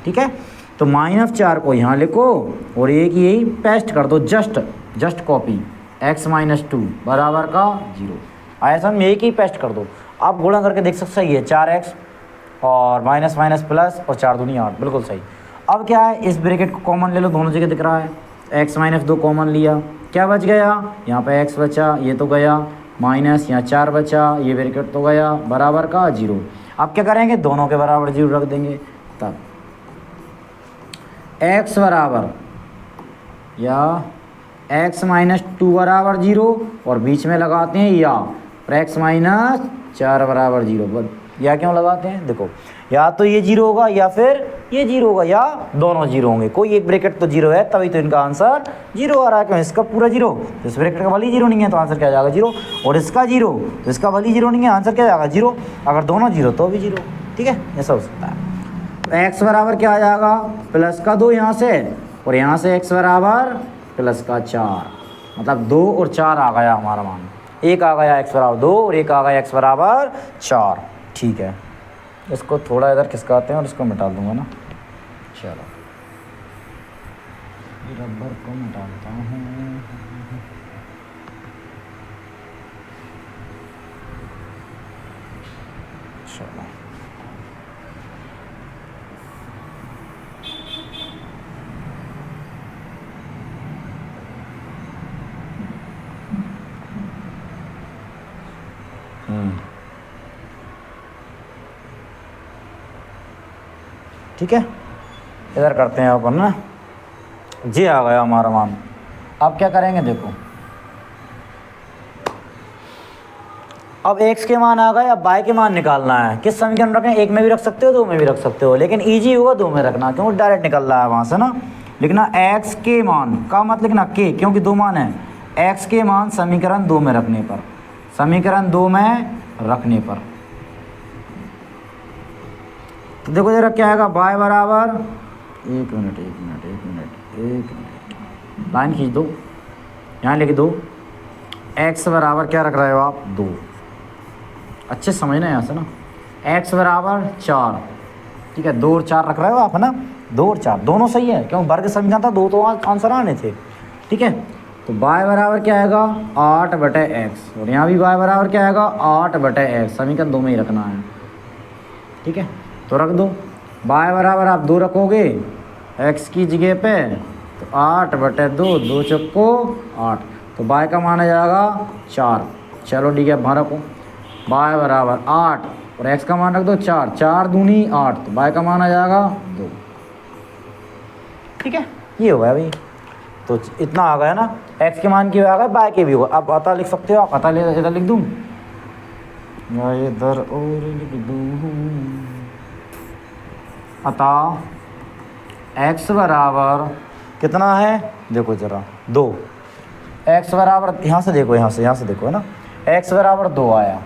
ठीक है। तो -4 को यहाँ लिखो और एक यही पेस्ट कर दो, जस्ट कॉपी, x-2 बराबर का 0। ऐसा में एक ही पेस्ट कर दो। आप गुणा करके देख सकते, सही है, 4x और माइनस माइनस प्लस और 4 दूनी 8, बिल्कुल सही। अब क्या है, इस ब्रैकेट को कॉमन ले लो, दोनों जगह दिख रहा है, x-2 कॉमन लिया, क्या बच गया, यहाँ पे x बचा, ये तो गया, माइनस यहाँ 4 बचा, ये ब्रैकेट तो गया, बराबर का 0। अब क्या करेंगे, दोनों के बराबर 0 रख देंगे, तब x बराबर या x-2 बराबर 0 और बीच में लगाते हैं या, और x-4 बराबर 0। या क्यों लगाते हैं, देखो या तो ये 0 होगा या फिर ये 0 होगा या दोनों 0 होंगे, कोई एक ब्रैकेट तो 0 है, तभी तो इनका आंसर 0 आ रहा है। क्यों, इसका पूरा 0, तो इस ब्रैकेट का भले ही 0 नहीं है तो आंसर क्या आ जाएगा 0, और इसका 0 तो इसका भले ही 0 नहीं है, आंसर क्या आ जाएगा 0। अगर दोनों 0 तो भी 0, ठीक है, ऐसा हो सकता है। तो x बराबर क्या आ जाएगा, +2 यहाँ से, और यहाँ से x बराबर +4, मतलब 2 और 4 आ गया हमारा मान, एक आ गया x बराबर 2 और एक आ गया x बराबर 4, ठीक है। इसको थोड़ा इधर खिसकाते हैं और इसको मिटा दूंगा ना, चलो रबर को मिटाता हूँ, चलो ठीक है, इधर करते हैं अपन ना, जी आ गया हमारा मान। अब क्या करेंगे, देखो अब x के मान आ गए, अब y के मान निकालना है। किस समीकरण रखें, एक में भी रख सकते हो, दो में भी रख सकते हो, लेकिन इजी होगा दो में रखना, क्योंकि डायरेक्ट निकल रहा है वहाँ से ना। लिखना x के मान का मत लिखना k, क्योंकि दो मान है, x के मान समीकरण 2 में रखने पर, समीकरण 2 में रखने पर। तो देखो जरा क्या आएगा, y बराबर, एक मिनट, लाइन खींच दो, यहाँ लिख दो, x बराबर क्या रख रहे हो आप, 2, अच्छे समझना यहाँ से ना, x बराबर 4, ठीक है, 2 और 4 रख रहे हो आप, है ना, 2 और 4 दोनों सही है, क्यों वर्ग समीकरण था, 2 तो आंसर आने थे, ठीक है। तो y बराबर क्या आएगा, 8/x, और यहाँ भी y बराबर क्या आएगा, 8/x, समीकरण 2 में ही रखना है, ठीक है। तो रख दो, y बराबर आप 2 रखोगे x की जगह पे, तो 8/2, 2 चौको 8, तो y का मान आ जाएगा 4। चलो ठीक है, वहाँ रखो, y बराबर 8 और x का मान रख दो 4, 4 दूनी 8, तो y का मान आ जाएगा 2, ठीक है। ये हो गया भाई, तो इतना आ गया ना, x के मान की आ गया, y के भी होगा। अब अतः लिख सकते हो आप, अतः इधर लिख दूँ या इधर और लिख दूँ, अतः x बराबर कितना है, देखो जरा 2, x बराबर यहाँ से देखो, यहाँ से देखो, है ना, x बराबर 2 आया,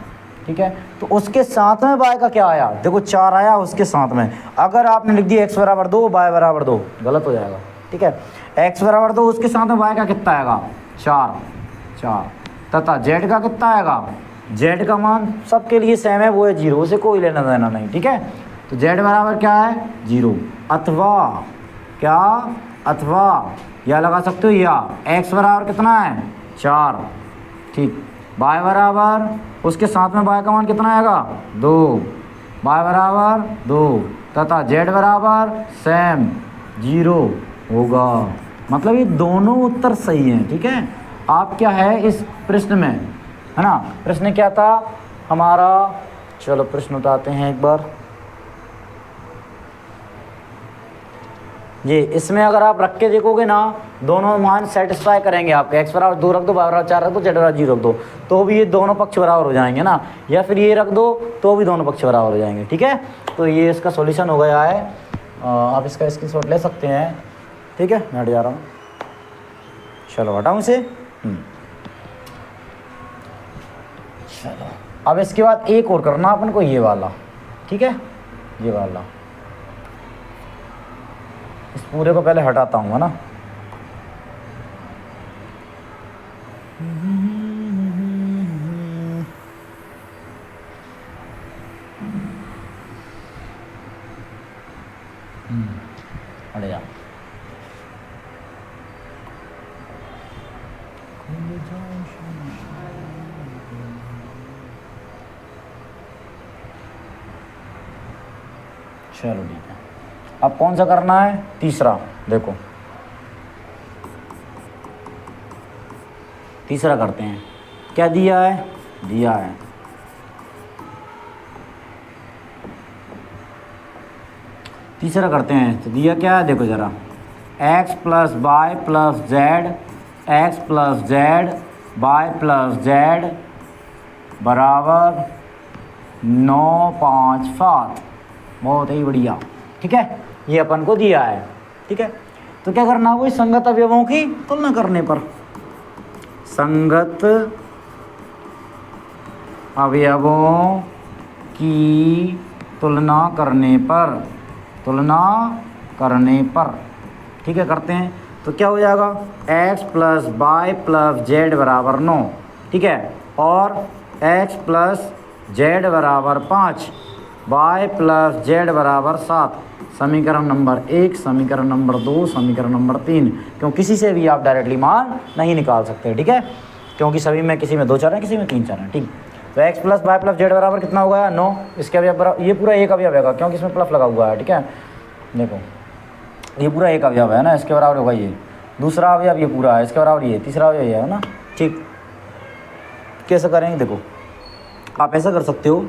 ठीक है। तो उसके साथ में y का क्या आया, देखो 4 आया उसके साथ में। अगर आपने लिख दिया x बराबर 2, y बराबर 2, गलत हो जाएगा, ठीक है। x बराबर 2 उसके साथ में y का कितना आएगा, 4, तथा z का कितना आएगा, z का मान सबके लिए सेम है, वो है 0, उसे कोई लेना देना नहीं, ठीक है। तो z बराबर क्या है, 0, अथवा क्या, अथवा या लगा सकते हो, या x बराबर कितना है, 4, ठीक। y बराबर उसके साथ में y का मान कितना आएगा, 2, y बराबर 2, तथा z बराबर सेम 0 होगा। मतलब ये दोनों उत्तर सही हैं, ठीक है। आप क्या है इस प्रश्न में, है ना, प्रश्न क्या था हमारा, चलो प्रश्न उठाते हैं एक बार। ये इसमें अगर आप रख के देखोगे ना, दोनों मान सेटिस्फाई करेंगे आपके, x बराबर 2 रख दो, y बराबर 4 रख दो, z बराबर 0 रख दो, तो भी ये दोनों पक्ष बराबर हो जाएंगे ना, या फिर ये रख दो तो भी दोनों पक्ष बराबर हो जाएंगे, ठीक है। तो ये इसका सॉल्यूशन हो गया है, आप इसका स्क्रीनशॉट ले सकते हैं, ठीक है। मैं हट जा रहा हूँ, चलो हटाऊँ इसे, चलो। अब इसके बाद एक और करना अपन को, ये वाला, ठीक है, ये वाला। इस पूरे को पहले हटाता हूँ, है ना, चलो ठीक है, अब कौन सा करना है? तीसरा। देखो तीसरा करते हैं। क्या दिया है? दिया है तीसरा करते हैं। तो दिया क्या है? देखो ज़रा, x plus y plus z, x plus z y plus z बराबर 9 5 7। बहुत ही बढ़िया। ठीक है, ये अपन को दिया है। ठीक है, तो क्या करना है? वही संगत अवयवों की तुलना करने पर, संगत अवयवों की तुलना करने पर, तुलना करने पर। ठीक है, करते हैं। तो क्या हो जाएगा? x plus y plus z बराबर 9। ठीक है, और x प्लस जेड बराबर 5, y प्लस जेड बराबर 7। समीकरण नंबर 1, समीकरण नंबर 2, समीकरण नंबर 3। क्यों? किसी से भी आप डायरेक्टली मान नहीं निकाल सकते। ठीक है, क्योंकि सभी में, किसी में 2 चर हैं, किसी में 3 चर हैं। ठीक, तो x plus y plus z बराबर कितना हो गया? 9। इसके अवयव बराबर, ये पूरा एक अवयव है क्योंकि इसमें प्लस लगा हुआ है। ठीक है, देखो ये पूरा एक अवयव है ना, इसके बराबर होगा ये। दूसरा अवयव ये पूरा है, इसके बराबर ये। तीसरा अवयव ये है ना। ठीक, कैसे करेंगे? देखो आप ऐसा कर सकते हो।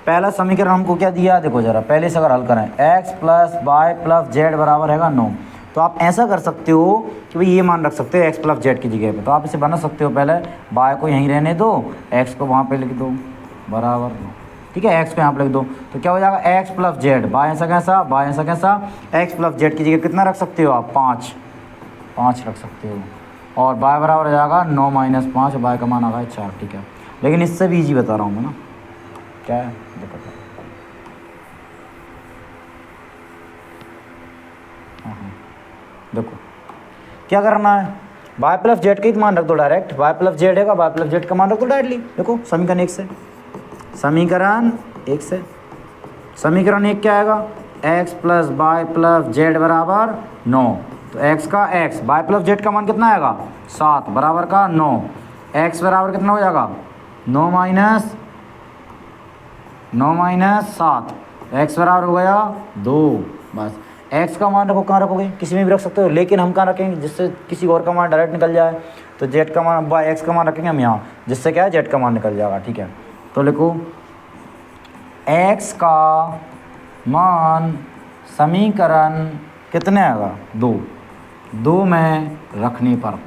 पहला समीकरण हमको क्या दिया? देखो ज़रा, पहले से अगर हल करें, x plus y plus z बराबर हैगा 9। तो आप ऐसा कर सकते हो कि भाई ये मान रख सकते हो x प्लस जेड की जगह पे। तो आप इसे बना सकते हो, पहले y को यहीं रहने दो, x को वहाँ पे लिख दो बराबर 9। ठीक है, x को यहाँ पे लिख दो। तो क्या हो जाएगा? x प्लस जेड, y ऐसा कैसा, y ऐसा कैसा, x प्लस जेड की जगह कितना रख सकते हो आप? 5 रख सकते हो। और y बराबर हो जाएगा 9 माइनस 5, y का मान आ गया 4। ठीक है, लेकिन इससे भी ईजी बता रहा हूँ मैं ना। क्या है? देखो देखो क्या करना है? y प्लस जेड का ही मान रख दो डायरेक्ट। y प्लस जेड है, y प्लस जेड का मान रख दो डायरेक्टली। देखो समीकरण 1 से, समीकरण 1 से, समीकरण 1 क्या आएगा? x plus y plus z बराबर 9। तो x का x, y प्लस जेड का मान कितना आएगा? 7 बराबर का 9। x बराबर कितना हो जाएगा? 9 माइनस 7। x बराबर हो गया 2। बस x का मान रखो, कहाँ रखोगे? किसी में भी रख सकते हो, लेकिन हम कहाँ रखेंगे जिससे किसी और का मान डायरेक्ट निकल जाए? तो z का मान, x का मान रखेंगे हम यहाँ, जिससे क्या है z का मान निकल जाएगा। ठीक है, तो लिखो x का मान समीकरण कितने आएगा? 2 में रखने पर।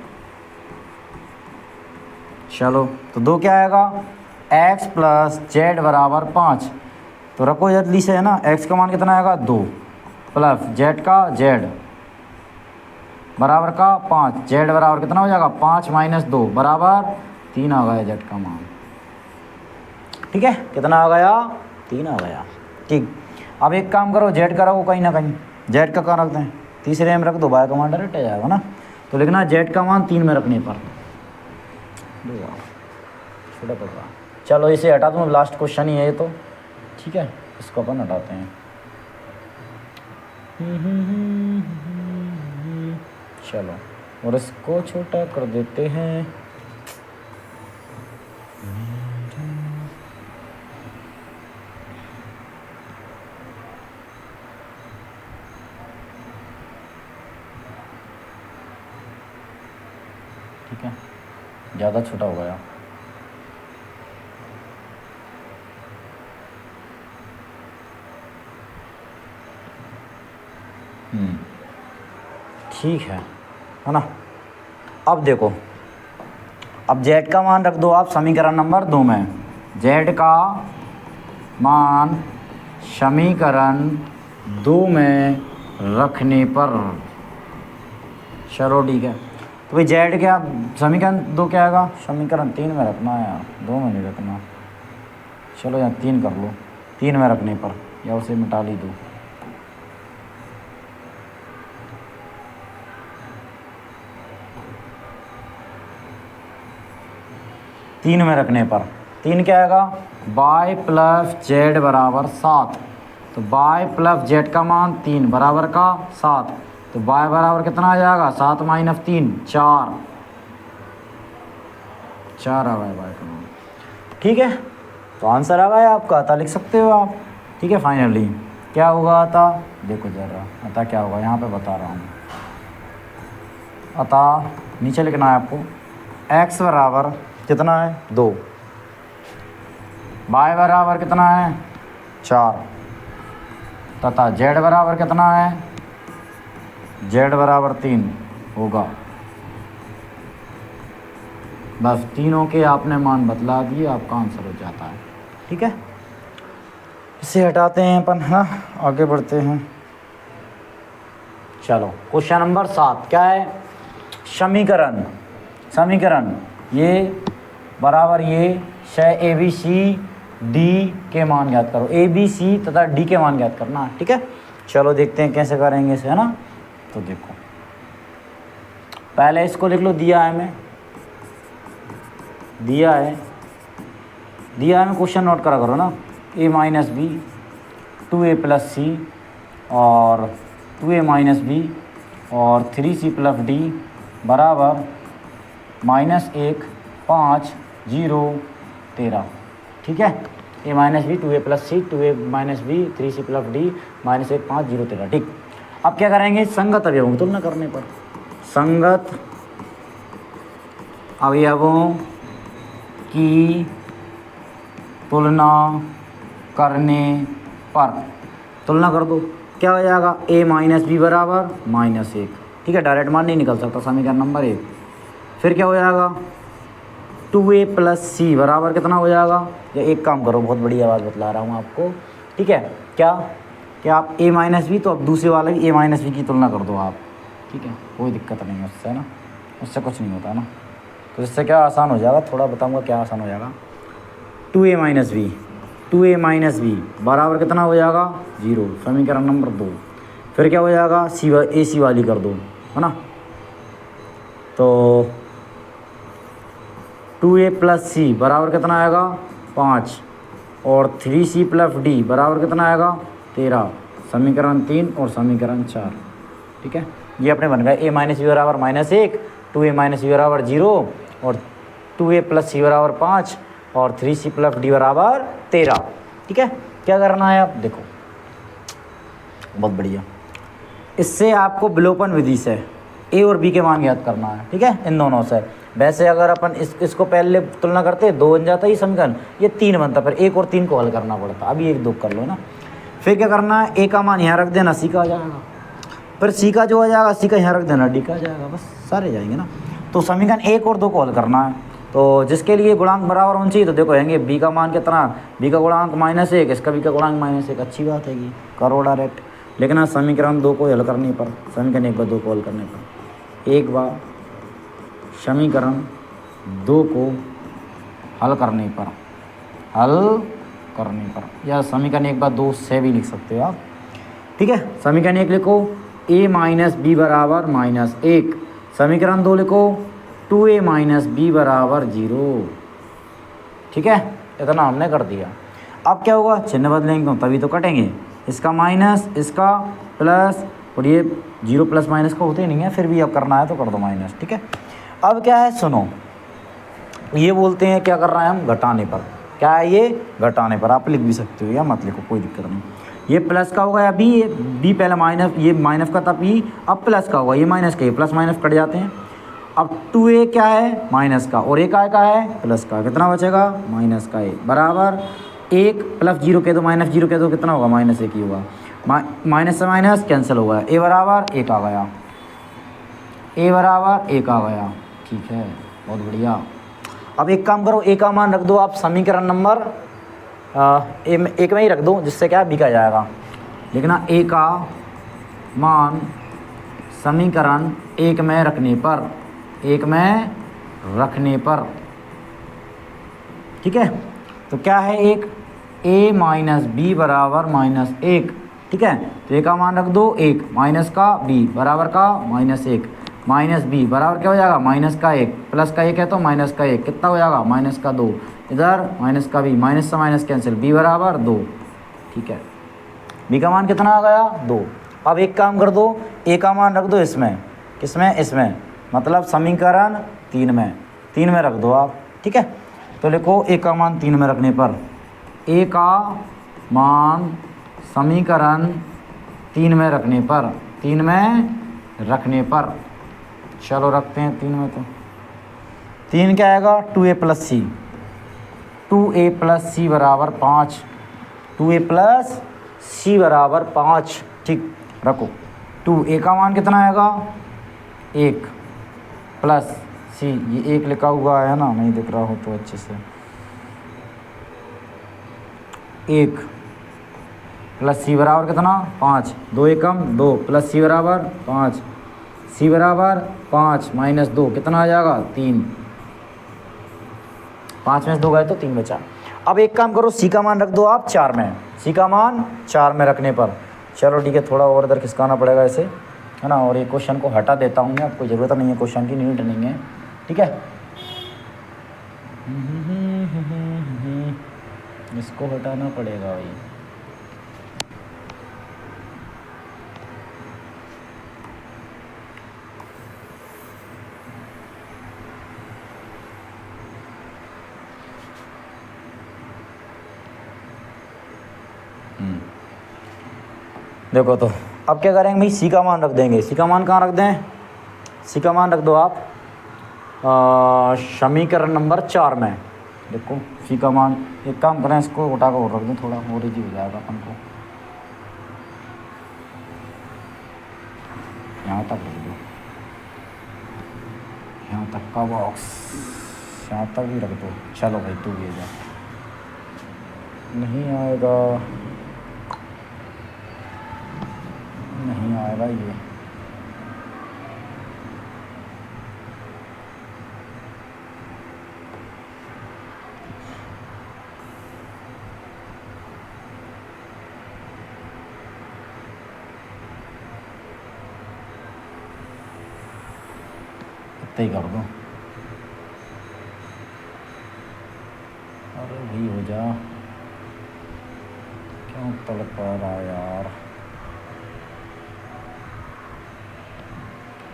चलो, तो 2 क्या आएगा? x प्लस जेड बराबर 5। तो रखो जल्दी से, है ना। x का मान कितना आएगा? 2 प्लस जेड का जेड बराबर का 5। जेड बराबर कितना हो जाएगा? 5 माइनस 2 बराबर 3 आ गया जेड का मान। ठीक है, कितना आ गया? 3 आ गया। ठीक, अब एक काम करो, जेड का रखो कहीं ना कहीं। जेड का कहाँ रखते हैं? तीसरे में रख दो, y का मान डायरेक्ट आ जाएगा ना। तो लिखना जेड का मान 3 में रखने पर। छोटा पड़ रहा। चलो इसे हटा दूँ, लास्ट क्वेश्चन ही है ये तो। ठीक है, इसको अपन हटाते हैं। चलो, और इसको छोटा कर देते हैं। ठीक है, ज़्यादा छोटा हो गया। ठीक है ना। अब देखो, अब जेड का मान रख दो आप समीकरण नंबर 2 में। जेड का मान समीकरण 2 में रखने पर। चलो ठीक है, तो भाई जेड क्या, समीकरण 2 क्या आएगा? समीकरण 3 में रखना है यार, 2 में नहीं रखना। चलो यहाँ 3 कर लो, 3 में रखने पर, या उसे मिटा ली दो। तीन में रखने पर 3 क्या आएगा? y प्लस जेड बराबर 7। तो y प्लस जेड का मान 3 बराबर का 7। तो y बराबर कितना आ जाएगा? 7 माइनस 3 4। 4 आ गया y का मान। ठीक है, तो आंसर आ गया आपका, अतः लिख सकते हो आप। ठीक है, फाइनली क्या होगा अतः, देखो जरा अतः क्या होगा, यहाँ पे बता रहा हूँ। अतः नीचे लिखना है आपको, x बराबर कितना है 2, y बराबर कितना है 4, तथा z बराबर कितना है, z बराबर 3 होगा। बस तीनों के आपने मान बतला दिए, आपका आंसर हो जाता है। ठीक है, इसे हटाते हैं अपन, हाँ आगे बढ़ते हैं। चलो क्वेश्चन नंबर 7 क्या है, समीकरण, समीकरण ये बराबर ये शय ए बी सी डी के मान ज्ञात करो, ए बी सी तथा डी के मान ज्ञात करना है। ठीक है, चलो देखते हैं कैसे करेंगे इसे, है ना। तो देखो पहले इसको लिख लो, दिया है मैं, दिया है मैं, क्वेश्चन नोट करा करो ना, a minus b 2a plus c और 2a माइनस बी और 3c प्लस डी बराबर -1 5 0 13। ठीक है, a minus b 2a plus c 2a minus b 3c plus d -1 5 0 13। ठीक, अब क्या करेंगे, संगत अवयवों की तुलना करने पर, संगत अवयवों की तुलना करने पर, तुलना कर दो, क्या हो जाएगा, a माइनस बी बराबर -1। ठीक है, डायरेक्ट मान नहीं निकल सकता, समीकरण नंबर 1। फिर क्या हो जाएगा, 2a प्लस सी बराबर कितना हो जाएगा, या एक काम करो, बहुत बढ़िया बात बतला रहा हूँ आपको। ठीक है, क्या आप a माइनस बी, तो अब दूसरे वाले a माइनस बी की तुलना कर दो आप। ठीक है, कोई दिक्कत नहीं है उससे, ना उससे कुछ नहीं होता ना। तो इससे क्या आसान हो जाएगा, थोड़ा बताऊंगा क्या आसान हो जाएगा। 2a माइनस बी बराबर कितना हो जाएगा 0, समीकरण नंबर 2। फिर क्या हो जाएगा, ए सी वाली कर दो, है ना। तो 2a प्लस सी बराबर कितना आएगा 5 और 3c प्लस डी बराबर कितना आएगा 13, समीकरण 3 और समीकरण 4। ठीक है, ये अपने बन गए, a माइनस बी बराबर -1, 2a माइनस बी बराबर 0 और 2a प्लस सी बराबर 5 और 3c प्लस डी बराबर 13। ठीक है, क्या करना है आप देखो, बहुत बढ़िया, इससे आपको विलोपन विधि से a और b के मान ज्ञात करना है। ठीक है, इन दोनों से। वैसे अगर अपन इसको पहले तुलना करते 2 बन जाता ही समीकरण, ये 3 बनता, फिर 1 और 3 को हल करना पड़ता। अभी 1 2 कर लो ना। फिर क्या करना है, a का मान यहाँ रख देना, c का आ जाएगा, फिर c का जो आ जाएगा c का यहाँ रख देना, d का आ जाएगा, बस सारे जाएंगे ना। तो समीकरण 1 और 2 को हल करना है, तो जिसके लिए गुणांक बराबर होना चाहिए, तो देखो आएंगे b का मान कितना, b का गुणांक -1, इसका b का गुणांक -1, अच्छी बात है ये, करो डायरेक्ट। लेकिन हाँ, समीकरण 2 को हल करने पर, समीकरण 1 बार 2 को हल करने पर, एक बार समीकरण 2 को हल करने पर, या समीकरण 1 बार 2 से भी लिख सकते हो आप। ठीक है, समीकरण 1 लिखो a माइनस बी बराबर -1, समीकरण 2 लिखो 2a माइनस बी बराबर 0। ठीक है, इतना हमने कर दिया। अब क्या होगा, चिन्ह बदलेंगे तभी तो कटेंगे, इसका माइनस इसका प्लस, और ये 0 प्लस माइनस का होते ही नहीं है, फिर भी अब करना है तो कर दो माइनस। ठीक है, अब क्या है सुनो, ये बोलते हैं क्या कर रहे हैं हम, घटाने पर। क्या है ये, घटाने पर। आप लिख भी सकते हो या मत लिखो, कोई दिक्कत नहीं। ये प्लस का होगा या बी, ये बी पहले माइनस, ये माइनस का था बी, अब प्लस का होगा, ये माइनस का, ये प्लस माइनस कट जाते हैं। अब 2a क्या है माइनस का, और a का है प्लस का, कितना बचेगा -1 बराबर 1 प्लस 0 कह दो, -0 कह दो, कितना होगा -1 ही होगा, माइनस से माइनस कैंसिल होगा, a बराबर 1 आ गया, a बराबर 1 आ गया। ठीक है, बहुत बढ़िया। अब एक काम करो, a का मान रख दो आप समीकरण नंबर 1 में ही रख दो, जिससे क्या b का जाएगा। लिखना a का मान समीकरण 1 में रखने पर, 1 में रखने पर। ठीक है, तो क्या है, एक a माइनस बी बराबर -1। ठीक है, तो a का मान रख दो 1, माइनस का b बराबर का -1, माइनस b बराबर क्या हो जाएगा माइनस का 1, प्लस का 1 है तो माइनस का 1, कितना हो जाएगा -2, इधर माइनस का b, माइनस से माइनस कैंसिल, b बराबर 2। ठीक है, b का मान कितना आ गया 2। अब एक काम कर दो, a का मान रख दो इसमें, किसमें, इसमें, मतलब समीकरण 3 में रख दो आप। ठीक है। तो लिखो ए का मान 3 में रखने पर, ए का मान समीकरण 3 में रखने पर, 3 में रखने पर, चलो रखते हैं 3 में। तो 3 क्या आएगा 2a plus c, 2a plus सी बराबर 5, 2a प्लस सी बराबर 5। ठीक, रखो। 2a का मान कितना आएगा 1 प्लस सी, ये 1 लिखा हुआ है ना, नहीं दिख रहा हो तो अच्छे से, 1 प्लस सी बराबर कितना 5, 2 एकम 2 प्लस सी बराबर 5, सी बराबर 5 माइनस 2 कितना आ जाएगा 3, 5 में से 2 गए तो 3 बचा। अब एक काम करो, सी का मान रख दो आप 4 में, सी का मान 4 में रखने पर, चलो ठीक है, थोड़ा और इधर खिसकाना पड़ेगा ऐसे, है ना। और एक क्वेश्चन को हटा देता हूँ मैं, आपको ज़रूरत नहीं है क्वेश्चन की, नीड नहीं है, ठीक है। इसको हटाना पड़ेगा भाई। देखो तो अब क्या करेंगे भाई, सी का मान रख देंगे। सी का मान कहाँ रख दें, सी का मान रख दो आप समीकरण नंबर 4 में। देखो सी का मान, एक काम करें, इसको उठा कर और रख दें, थोड़ा और इजी हो जाएगा अपन को। यहाँ तक रख दो, यहाँ तक का बॉक्स, यहाँ तक भी रख दो। चलो भाई तू ये जा, नहीं आएगा, नहीं आएगा ये। इतना ही कर दो, अरे भाई हो जा, क्यों तड़प रहा यार।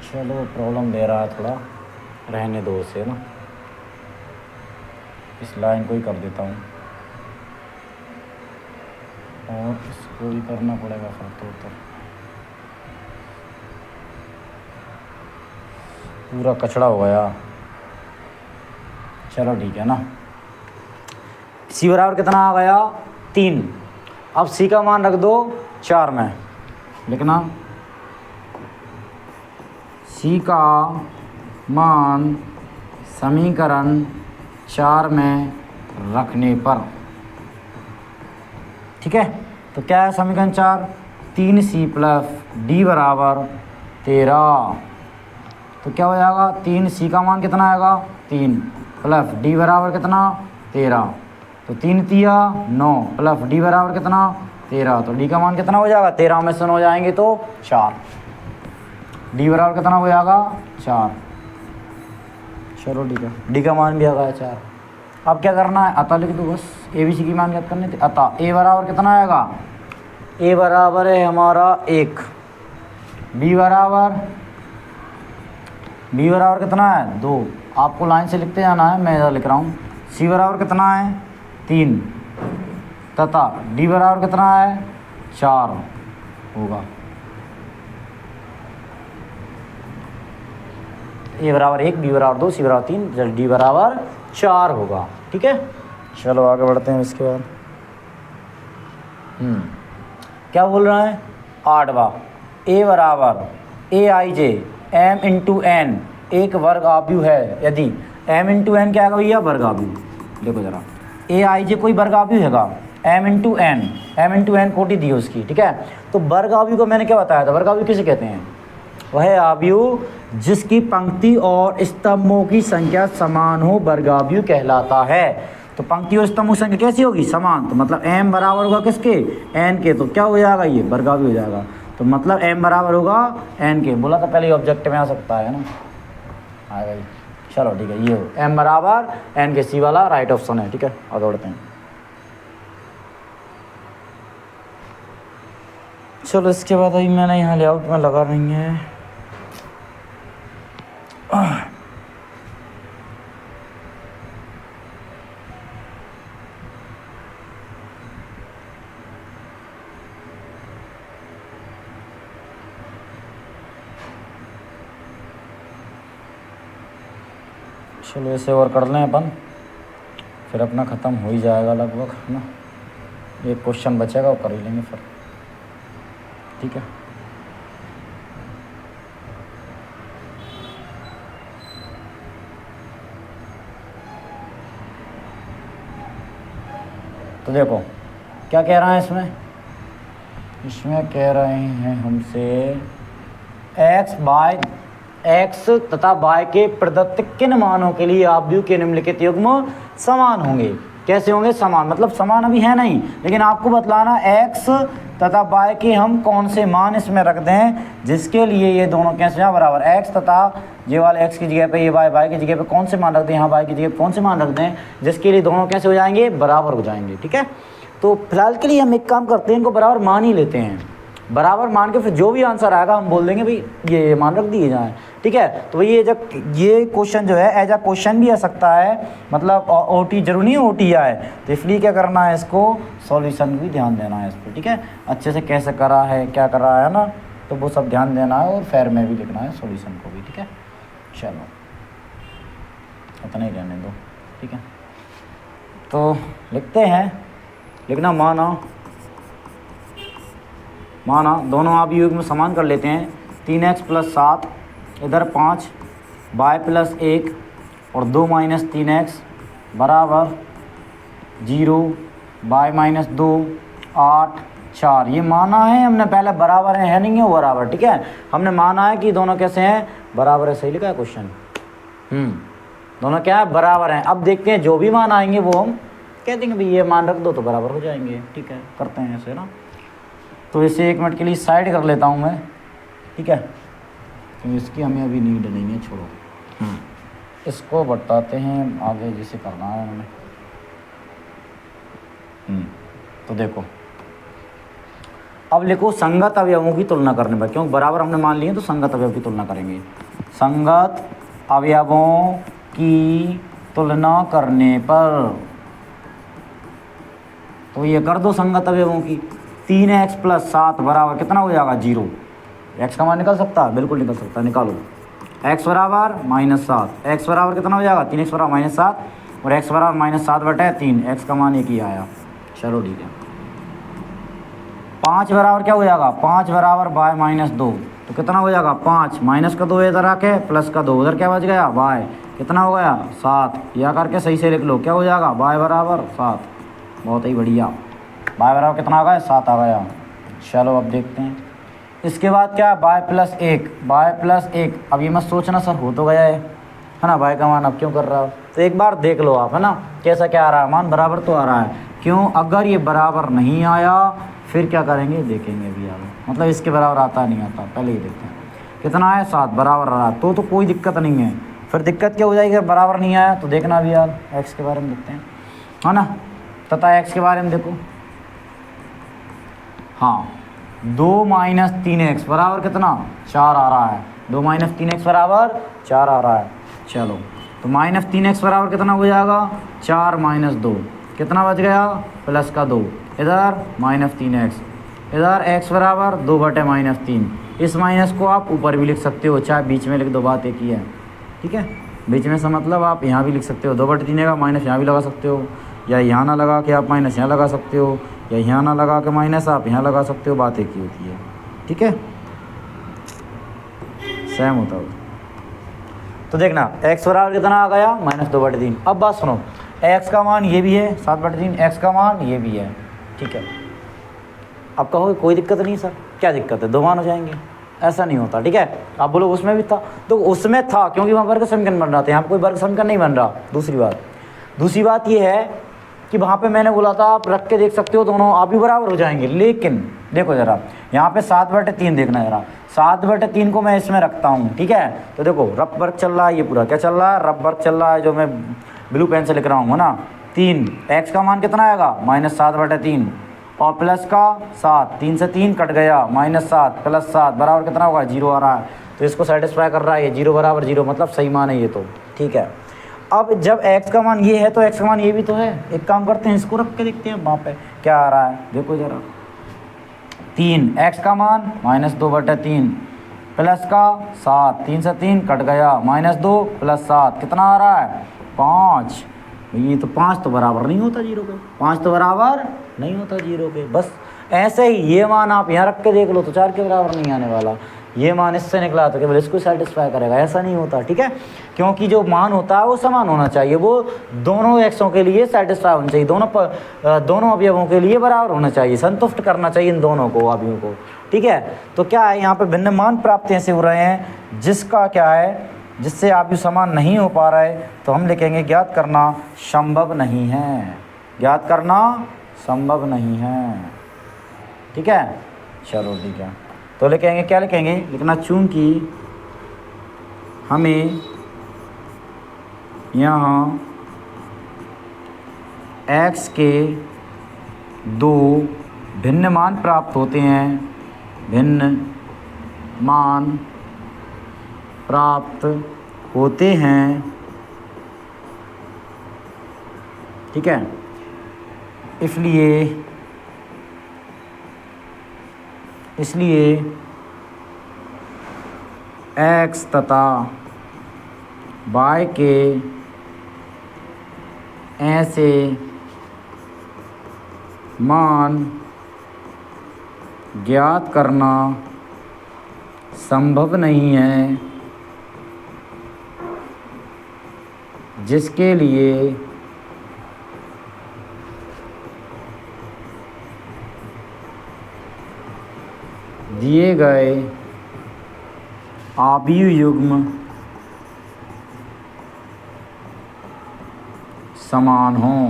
चलो प्रॉब्लम दे रहा है थोड़ा, रहने दो उसे ना, इस लाइन को ही कर देता हूँ और इसको ही करना पड़ेगा फिर तो पूरा कचड़ा हो गया। चलो ठीक है ना, सी बराबर कितना आ गया 3। अब सी का मान रख दो 4 में, लिखना सी का मान समीकरण 4 में रखने पर, ठीक है। तो क्या है समीकरण 4, 3c प्लस डी बराबर 13। तो क्या हो जाएगा, 3c का मान कितना आएगा 3 प्लस डी बराबर कितना 13, तो 3 तिया 9 प्लस डी बराबर कितना 13, तो डी का मान कितना हो जाएगा 13 में से 9 जाएंगे तो 4, डी बराबर कितना हो जाएगा 4। चलो ठीक है, डी का मान भी आ गया 4। अब क्या करना है, अतः लिख दो बस, ए बी सी की मान याद करने थे। अतः ए बराबर कितना आएगा, ए बराबर है हमारा 1, बी बराबर कितना है 2, आपको लाइन से लिखते जाना है, मैं इधर लिख रहा हूँ। सी बराबर कितना है 3 तथा डी बराबर कितना है 4 होगा। ए बराबर 1, बी बराबर 2, सी बराबर 3, डी बराबर 4 होगा, ठीक है। चलो आगे बढ़ते हैं इसके बाद। क्या बोल रहा है 8वां, ए बराबर ए आई जे एम इंटू एन एक वर्ग आव्यू है यदि एम इंटू एन क्या है भैया वर्ग आव्यू। देखो जरा, ए आई जे कोई वर्ग आव्यू हैगा, एम इंटू एन कोटि दी है उसकी, ठीक है। तो वर्ग आव्यू को मैंने क्या बताया था, वर्ग आव्यू किसे कहते हैं, वह आव्यू जिसकी पंक्ति और स्तंभों की संख्या समान हो वर्ग आव्यू कहलाता है। तो पंक्ति और स्तंभों की संख्या कैसी होगी समान, तो मतलब m बराबर होगा किसके n के, तो क्या हो जाएगा ये वर्ग आव्यू हो जाएगा। तो मतलब m बराबर होगा n के, बोला था पहले ऑब्जेक्ट में आ सकता है ना, आएगा ये। चलो ठीक है, ये हो m बराबर n के, सी वाला राइट ऑप्शन है, ठीक है। आगे बढ़ते हैं। चलो इसके बाद अभी मैंने यहाँ लेआउट में लगा रही है चलो ऐसे और कर लें अपन, फिर अपना ख़त्म हो ही जाएगा लगभग, है ना। एक क्वेश्चन बचेगा वो कर ही लेंगे फिर, ठीक है। तो देखो क्या कह रहा है इसमें, इसमें कह रहे हैं हमसे x तथा y के प्रदत्त किन मानों के लिए आव्यूह के निम्नलिखित युग्म समान होंगे। कैसे होंगे समान, मतलब समान अभी है नहीं, लेकिन आपको बतलाना x तथा y के हम कौन से मान इसमें रख दें जिसके लिए ये दोनों कैसे हैं बराबर। x तथा ये वाले x की जगह पे ये y की जगह पे कौन से मान रख दें, यहाँ y की जगह पे कौन से मान रख दें जिसके लिए दोनों कैसे हो जाएंगे, बराबर हो जाएंगे, ठीक है। तो फिलहाल के लिए हम एक काम करते हैं, इनको बराबर मान ही लेते हैं। बराबर मान के फिर जो भी आंसर आएगा हम बोल देंगे भाई ये मान रख दिए जाएँ, ठीक है। तो ये जब ये क्वेश्चन जो है एज अ क्वेश्चन भी आ सकता है, मतलब OT जरूरी नहीं OT आए, तो इसलिए क्या करना है, इसको सॉल्यूशन भी ध्यान देना है इस पर, ठीक है। अच्छे से कैसे करा है, क्या करा है ना, तो वो सब ध्यान देना है और फेयर में भी लिखना है सॉल्यूशन को भी, ठीक है। चलो उतना ही रहने दो, ठीक है। तो लिखते हैं, लिखना माना दोनों आप युग्म में समान कर लेते हैं। 3x + 7 इधर 5 y + 1 और 2 - 3x बराबर 0 y - 2 8 4। ये माना है हमने पहले, बराबर है नहीं है वो बराबर, ठीक है। हमने माना है कि दोनों कैसे हैं, बराबर है, सही लिखा है क्वेश्चन। दोनों क्या है, बराबर हैं। अब देखते हैं जो भी मान आएंगे वो हम कह देंगे भाई ये मान रख दो तो बराबर हो जाएंगे, ठीक है। करते हैं ऐसे ना, तो इसे 1 मिनट के लिए साइड कर लेता हूँ मैं, ठीक है। तो इसकी हमें अभी नीड नहीं है, छोड़ो। इसको बताते हैं आगे जैसे करना है हमें। तो देखो अब लिखो संगत अवयवों की तुलना करने पर, क्योंकि बराबर हमने मान लिए तो संगत अवयव की तुलना करेंगे। संगत अवयवों की तुलना करने पर, तो ये कर दो संगत अवयवों की। 3x + 7 बराबर कितना हो जाएगा, 0। x का मान निकल सकता है, बिल्कुल निकल सकता है, निकालो। x बराबर -7, x बराबर कितना हो जाएगा, 3x बराबर -7 और x बराबर -7/3, x का मान एक ही आया, चलो ठीक है। 5 बराबर क्या हो जाएगा, 5 बराबर y - 2, तो कितना हो जाएगा 5 माइनस का 2 इधर आके प्लस का 2 उधर, क्या बच गया y, कितना हो गया 7। या करके सही से लिख लो, क्या हो जाएगा y बराबर 7, बहुत ही बढ़िया। y बराबर कितना आ गया, 7 आ गया। चलो अब देखते हैं इसके बाद क्या, y + 1। अब ये मत सोचना सर हो तो गया है ना, y का मान अब क्यों कर रहा हो, तो एक बार देख लो आप, है ना, कैसा क्या आ रहा है, मान बराबर तो आ रहा है। क्यों, अगर ये बराबर नहीं आया फिर क्या करेंगे देखेंगे भी आगे, मतलब इसके बराबर आता नहीं आता, पहले ही देखते हैं। कितना है 7 बराबर रहा, तो कोई दिक्कत नहीं है। फिर दिक्कत क्या हो जाएगी, बराबर नहीं आया तो देखना भी यार, x के बारे में देखते हैं, है ना। तथा x के बारे में देखो, हाँ 2 - 3x बराबर कितना 4 आ रहा है, 2 - 3x बराबर 4 आ रहा है। चलो तो -3x बराबर कितना हो जाएगा, 4 - 2, कितना बच गया प्लस का 2, इधर -3x, इधर x बराबर 2/-3। इस माइनस को आप ऊपर भी लिख सकते हो, चाहे बीच में लिख दो, बात एक ही है, ठीक है। बीच में से मतलब आप यहाँ भी लिख सकते हो, 2/3 का माइनस यहाँ भी लगा सकते हो, या यहाँ ना लगा के आप माइनस यहाँ लगा सकते हो, या यहाँ ना लगा के माइनस आप यहाँ लगा सकते हो, बात एक ही होती है, ठीक है, सेम होता है। तो देखना x बराबर कितना आ गया -2/3। अब बात सुनो, x का मान ये भी है 7/3, x का मान ये भी है, ठीक है। अब कहोगे कोई दिक्कत नहीं सर, क्या दिक्कत है, 2 मान हो जाएंगे, ऐसा नहीं होता, ठीक है। आप बोलो उसमें भी था, तो उसमें था क्योंकि वहाँ वर्ग समीकरण बन रहा था, यहाँ पर कोई वर्ग समीकरण नहीं बन रहा। दूसरी बात ये है कि वहाँ पे मैंने बोला था आप रख के देख सकते हो, दोनों आप भी बराबर हो जाएंगे। लेकिन देखो ज़रा यहाँ पे 7/3 देखना, ज़रा 7/3 को मैं इसमें रखता हूँ, ठीक है। तो देखो रफ वर्क चल रहा है, ये पूरा क्या चल रहा है, रफ वर्क चल रहा है, जो मैं ब्लू पेन से लिख रहा हूँ ना। 3 x का मान कितना आएगा -7/3 और प्लस का 7, 3 से 3 कट गया, -7 + 7 बराबर कितना होगा 0 आ रहा है। तो इसको सेटिस्फाई कर रहा है, ये 0 बराबर 0, मतलब सही मान है ये, तो ठीक है। अब जब x का मान ये है तो x का मान ये भी तो है, एक काम करते हैं इसको रख के देखते हैं वहाँ पे क्या आ रहा है। देखो ज़रा 3 x का मान -2/3 प्लस का 7, 3 से 3 कट गया, -2 + 7 कितना आ रहा है 5। ये तो 5 तो बराबर नहीं होता 0 के, 5 तो बराबर नहीं होता 0 के। बस ऐसे ही ये मान आप यहाँ रख के देख लो तो 4 के बराबर नहीं आने वाला। ये मान इससे निकला तो केवल इसको सेटिस्फाई करेगा, ऐसा नहीं होता, ठीक है। क्योंकि जो मान होता है वो समान होना चाहिए, वो दोनों एक्सों के लिए सेटिस्फाई होना चाहिए, दोनों अवयवों के लिए बराबर होना चाहिए, संतुष्ट करना चाहिए इन दोनों को अवयवों को, ठीक है। तो क्या है यहाँ पे भिन्न मान प्राप्त ऐसे हो रहे हैं जिसका क्या है, जिससे अवयव समान नहीं हो पा रहा है, तो हम लिखेंगे ज्ञात करना संभव नहीं है, ज्ञात करना संभव नहीं है, ठीक है। चलो ठीक है, तो लिखेंगे क्या लिखेंगे, लिखना चूंकि हमें यहाँ x के 2 भिन्न मान प्राप्त होते हैं, भिन्न मान प्राप्त होते हैं, ठीक है। इसलिए x तथा y के ऐसे मान ज्ञात करना संभव नहीं है जिसके लिए दिए गए आव्यूह युग्म समान हों,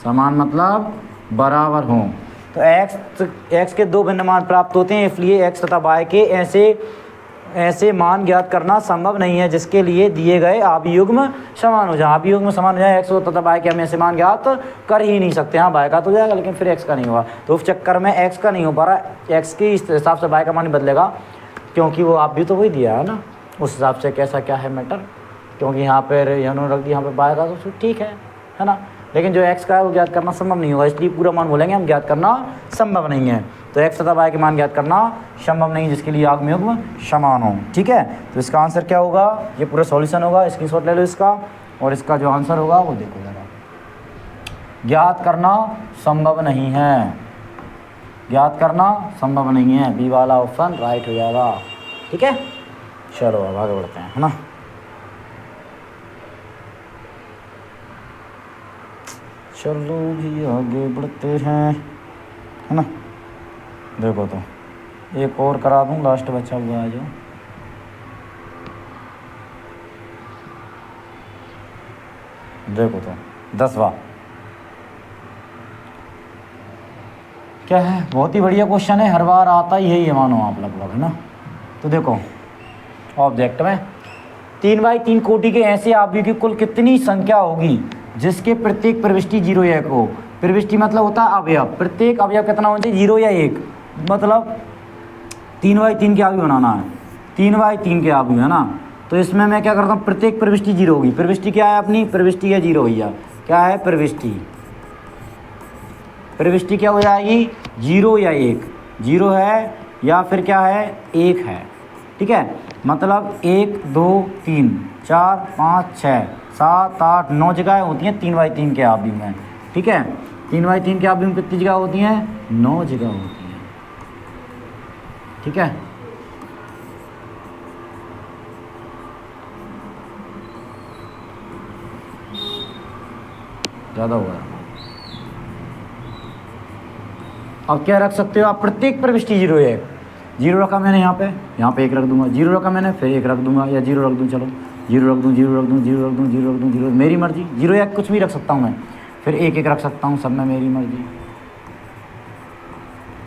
समान मतलब बराबर हों। तो x के 2 भिन्न मान प्राप्त होते हैं, इसलिए x तथा y के ऐसे मान ज्ञात करना संभव नहीं है जिसके लिए दिए गए आव्यूह युग्म समान हो जाए। आव्यूह युग्म समान हो जाए x तथा y के हम ऐसे मान ज्ञात कर ही नहीं सकते। हाँ y का तो जाएगा लेकिन फिर x का नहीं होगा, तो उस चक्कर में x का नहीं हो पा रहा, x के हिसाब से y का मान ही बदलेगा क्योंकि वो आव्यूह तो वही दिया है ना, उस हिसाब से कैसा क्या है मैटर, क्योंकि यहाँ पर यहाँ रख दिया, यहाँ पर y का तो ठीक है ना, लेकिन जो x का है वो ज्ञात करना संभव नहीं होगा, इसलिए पूरा मान बोलेंगे हम ज्ञात करना संभव नहीं है। तो x तथा y के मान ज्ञात करना संभव नहीं जिसके लिए आव्यूह युग्म समान हो, ठीक है। तो इसका आंसर क्या होगा, ये पूरा सॉल्यूशन होगा, स्क्रीनशॉट ले लो इसका, और इसका जो आंसर होगा वो देखो ज़रा, ज्ञात करना संभव नहीं है, ज्ञात करना संभव नहीं है, बी वाला ऑप्शन राइट हो जाएगा, ठीक है। चलो अब आगे बढ़ते हैं, है ना। चलो भी आगे बढ़ते हैं, है ना। देखो तो एक और करा दूं, लास्ट बचा हुआ है जो, देखो तो 10वां क्या है, बहुत ही बढ़िया क्वेश्चन है, हर बार आता ही है ये मानो आप लगभग, है ना। तो देखो ऑब्जेक्ट में 3/3 कोटि के ऐसे आव्यूह की कुल कितनी संख्या होगी जिसके प्रत्येक प्रविष्टि 0 या 1 हो। प्रविष्टि मतलब होता है अवयव, प्रत्येक अवयव कितना होना चाहिए 0 या 1, मतलब 3/3 के आव्यूह बनाना है, 3/3 के आव्यूह, है ना। तो इसमें मैं क्या करता हूँ, प्रत्येक प्रविष्टि 0 होगी। प्रविष्टि क्या है अपनी, प्रविष्टि है 0 भैया, क्या है प्रविष्टि, प्रविष्टि क्या हो जाएगी 0 या 1, 0 है या फिर क्या है 1 है, ठीक है। मतलब 1 2 3 4 5 6 7 8 9 जगह होती हैं 3/3 के आव्यूह में, ठीक है। 3/3 के आव्यूह में कितनी जगह होती हैं, 9 जगह होती हैं, ठीक है। ज़्यादा हुआ है। अब क्या रख सकते हो आप, प्रत्येक प्रविष्टि 0 या 1, 0 रखा मैंने यहाँ पे 1 रख दूंगा, 0 रखा मैंने फिर 1 रख दूंगा, या 0 रख दूँ, चलो 0 रख दूँ, 0 रख दूँ, 0 रख दूँ, 0 रख दूँ, 0, मेरी मर्जी, 0 या कुछ भी रख सकता हूँ मैं, फिर 1 रख सकता हूँ, सब में मेरी मर्जी,